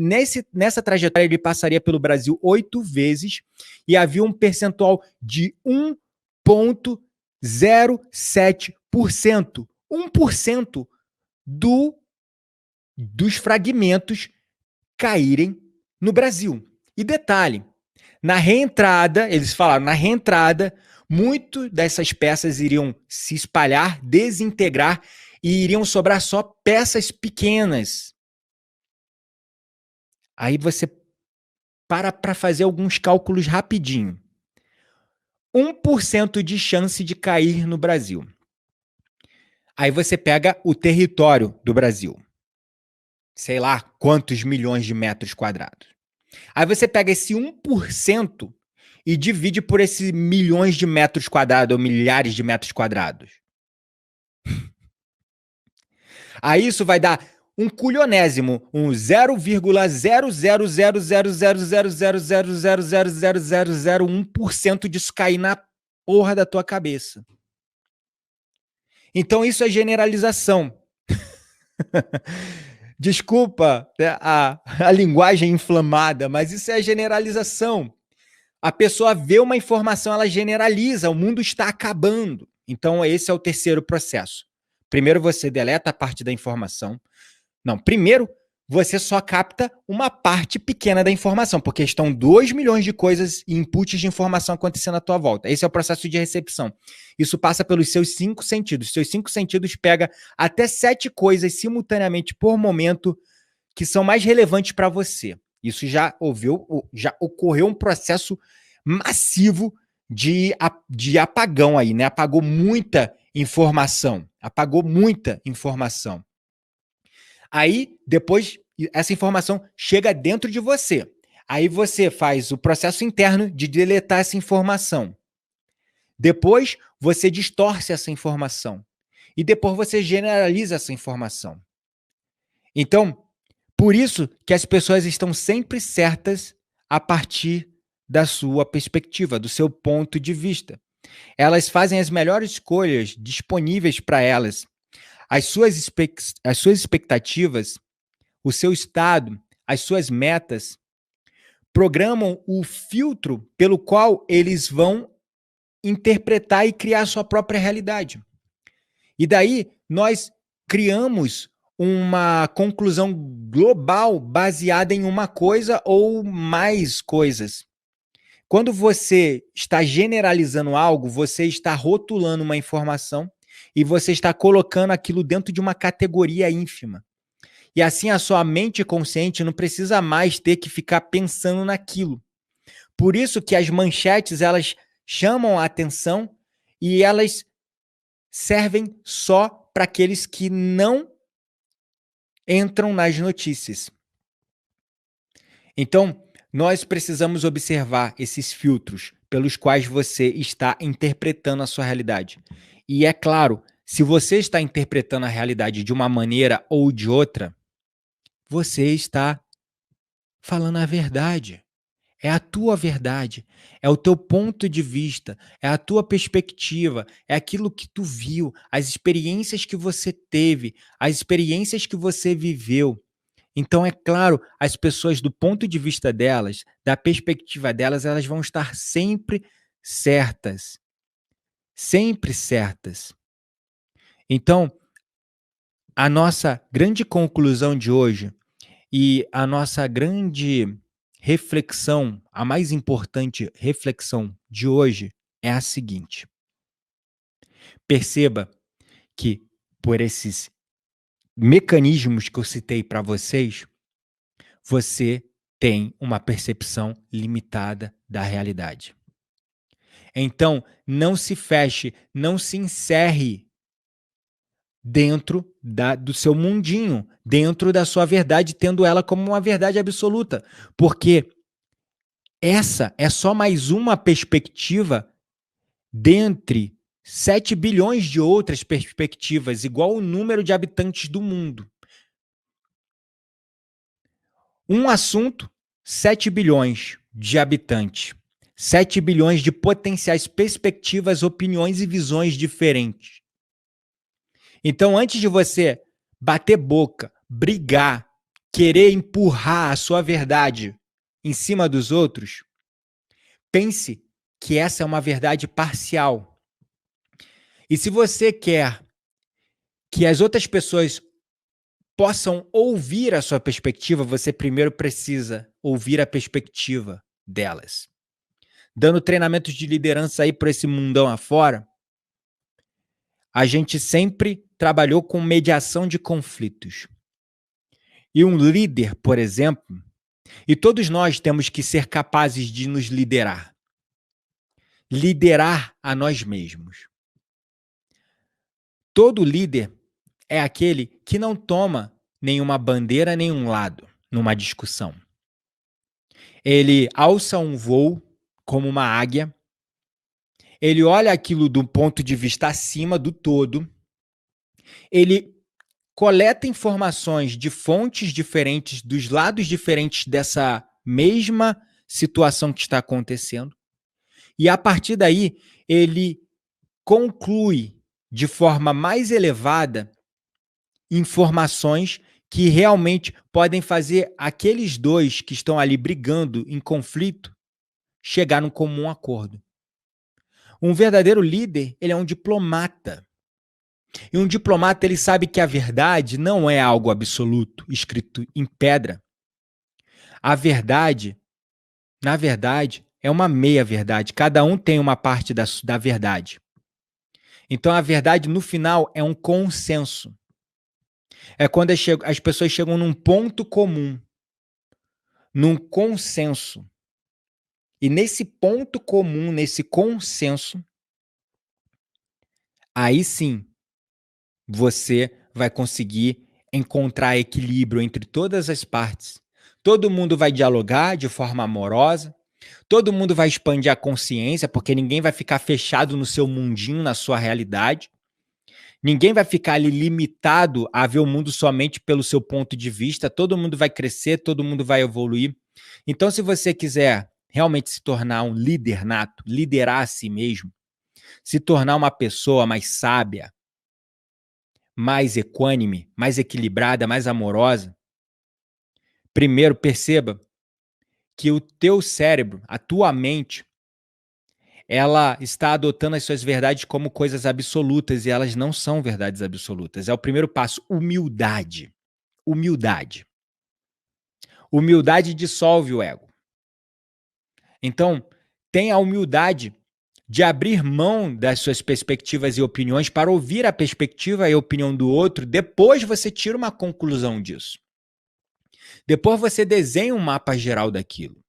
nessa trajetória ele passaria pelo Brasil 8 vezes e havia um percentual de 1,07%. 1% dos fragmentos caírem no Brasil. E detalhe, na reentrada, eles falaram, na reentrada, muito dessas peças iriam se espalhar, desintegrar e iriam sobrar só peças pequenas. Aí você para fazer alguns cálculos rapidinho. 1% de chance de cair no Brasil. Aí você pega o território do Brasil. Sei lá quantos milhões de metros quadrados. Aí você pega esse 1% e divide por esses milhões de metros quadrados ou milhares de metros quadrados. Aí isso vai dar um culionésimo, um 0,000000000000001% disso cair na porra da tua cabeça. Então isso é generalização. Desculpa a linguagem inflamada, mas isso é generalização. A pessoa vê uma informação, ela generaliza, o mundo está acabando. Então, esse é o terceiro processo. Primeiro, você deleta a parte da informação. Não, primeiro, você só capta uma parte pequena da informação, porque estão 2 milhões de coisas e inputs de informação acontecendo à tua volta. Esse é o processo de recepção. Isso passa pelos seus 5 sentidos. Seus 5 sentidos pega até 7 coisas simultaneamente por momento que são mais relevantes para você. Isso já ocorreu um processo massivo de apagão aí, né? Apagou muita informação. Aí, depois, essa informação chega dentro de você. Aí você faz o processo interno de deletar essa informação. Depois, você distorce essa informação. E depois você generaliza essa informação. Então, por isso que as pessoas estão sempre certas a partir da sua perspectiva, do seu ponto de vista. Elas fazem as melhores escolhas disponíveis para elas. As suas expectativas, o seu estado, as suas metas, programam o filtro pelo qual eles vão interpretar e criar a sua própria realidade. E daí nós criamos uma conclusão global baseada em uma coisa ou mais coisas. Quando você está generalizando algo, você está rotulando uma informação e você está colocando aquilo dentro de uma categoria ínfima. E assim a sua mente consciente não precisa mais ter que ficar pensando naquilo. Por isso que as manchetes, elas chamam a atenção e elas servem só para aqueles que não entram nas notícias. Então, nós precisamos observar esses filtros pelos quais você está interpretando a sua realidade. E é claro, se você está interpretando a realidade de uma maneira ou de outra, você está falando a verdade. É a tua verdade, é o teu ponto de vista, é a tua perspectiva, é aquilo que tu viu, as experiências que você teve, as experiências que você viveu. Então, é claro, as pessoas, do ponto de vista delas, da perspectiva delas, elas vão estar sempre certas. Sempre certas. Então, a nossa grande conclusão de hoje e a nossa grande reflexão, a mais importante reflexão de hoje é a seguinte: perceba que por esses mecanismos que eu citei para vocês, você tem uma percepção limitada da realidade. Então, não se feche, não se encerre dentro do seu mundinho, dentro da sua verdade, tendo ela como uma verdade absoluta. Porque essa é só mais uma perspectiva dentre 7 bilhões de outras perspectivas, igual o número de habitantes do mundo. Um assunto, 7 bilhões de habitantes. 7 bilhões de potenciais perspectivas, opiniões e visões diferentes. Então, antes de você bater boca, brigar, querer empurrar a sua verdade em cima dos outros, pense que essa é uma verdade parcial. E se você quer que as outras pessoas possam ouvir a sua perspectiva, você primeiro precisa ouvir a perspectiva delas. Dando treinamentos de liderança aí para esse mundão afora, a gente sempre trabalhou com mediação de conflitos. E um líder, por exemplo, e todos nós temos que ser capazes de nos liderar. Liderar a nós mesmos. Todo líder é aquele que não toma nenhuma bandeira, nenhum lado numa discussão. Ele alça um voo como uma águia, ele olha aquilo do ponto de vista acima do todo, ele coleta informações de fontes diferentes, dos lados diferentes dessa mesma situação que está acontecendo, e a partir daí ele conclui de forma mais elevada informações que realmente podem fazer aqueles dois que estão ali brigando em conflito chegar num comum acordo. Um verdadeiro líder, ele é um diplomata. E um diplomata, ele sabe que a verdade não é algo absoluto, escrito em pedra. A verdade, na verdade, é uma meia-verdade. Cada um tem uma parte da verdade. Então, a verdade, no final, é um consenso. É quando as pessoas chegam num ponto comum, num consenso. E nesse ponto comum, nesse consenso, aí sim, você vai conseguir encontrar equilíbrio entre todas as partes. Todo mundo vai dialogar de forma amorosa, todo mundo vai expandir a consciência, porque ninguém vai ficar fechado no seu mundinho, na sua realidade. Ninguém vai ficar ali limitado a ver o mundo somente pelo seu ponto de vista. Todo mundo vai crescer, todo mundo vai evoluir. Então, se você quiser realmente se tornar um líder nato, liderar a si mesmo, se tornar uma pessoa mais sábia, mais equânime, mais equilibrada, mais amorosa, primeiro perceba que o teu cérebro, a tua mente, ela está adotando as suas verdades como coisas absolutas e elas não são verdades absolutas. É o primeiro passo, humildade. Humildade. Humildade dissolve o ego. Então, tenha a humildade de abrir mão das suas perspectivas e opiniões para ouvir a perspectiva e a opinião do outro. Depois você tira uma conclusão disso. Depois você desenha um mapa geral daquilo.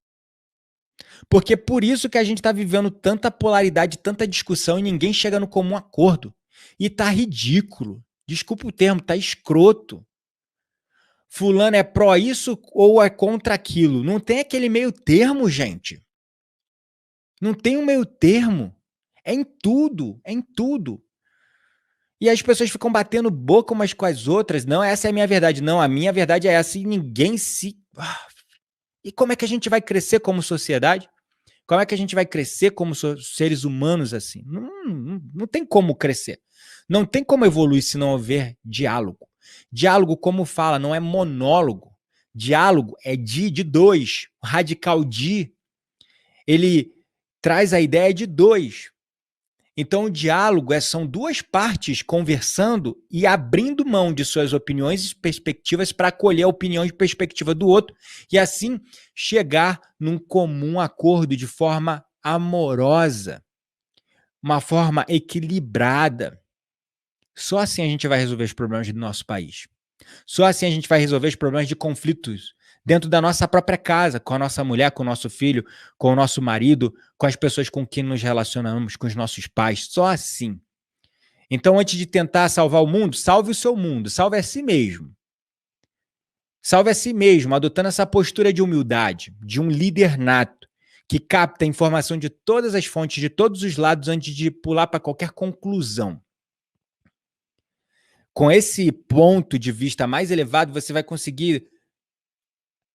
Porque é por isso que a gente está vivendo tanta polaridade, tanta discussão e ninguém chega no comum acordo. E tá ridículo. Desculpa o termo, tá escroto. Fulano é pró isso ou é contra aquilo. Não tem aquele meio termo, gente. Não tem um meio termo. É em tudo, é em tudo. E as pessoas ficam batendo boca umas com as outras. Não, essa é a minha verdade. Não, a minha verdade é essa e ninguém se... E como é que a gente vai crescer como sociedade? Como é que a gente vai crescer como seres humanos assim? Não tem como crescer. Não tem como evoluir se não houver diálogo. Diálogo, como fala, não é monólogo. Diálogo é de dois. O radical de, ele traz a ideia de dois. Então, o diálogo são duas partes conversando e abrindo mão de suas opiniões e perspectivas para acolher a opinião e perspectiva do outro e, assim, chegar num comum acordo de forma amorosa, uma forma equilibrada. Só assim a gente vai resolver os problemas do nosso país. Só assim a gente vai resolver os problemas de conflitos dentro da nossa própria casa, com a nossa mulher, com o nosso filho, com o nosso marido, com as pessoas com quem nos relacionamos, com os nossos pais. Só assim. Então, antes de tentar salvar o mundo, salve o seu mundo, salve a si mesmo. Salve a si mesmo, adotando essa postura de humildade, de um líder nato, que capta a informação de todas as fontes, de todos os lados, antes de pular para qualquer conclusão. Com esse ponto de vista mais elevado, você vai conseguir,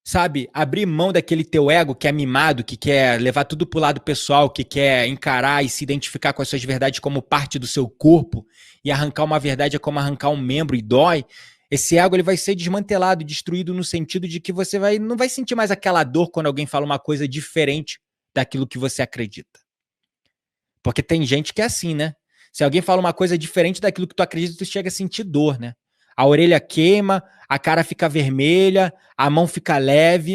sabe, abrir mão daquele teu ego que é mimado, que quer levar tudo pro lado pessoal, que quer encarar e se identificar com as suas verdades como parte do seu corpo, e arrancar uma verdade é como arrancar um membro e dói. Esse ego ele vai ser desmantelado e destruído no sentido de que você não vai sentir mais aquela dor quando alguém fala uma coisa diferente daquilo que você acredita. Porque tem gente que é assim, né? Se alguém fala uma coisa diferente daquilo que tu acredita, tu chega a sentir dor, né? A orelha queima, a cara fica vermelha, a mão fica leve.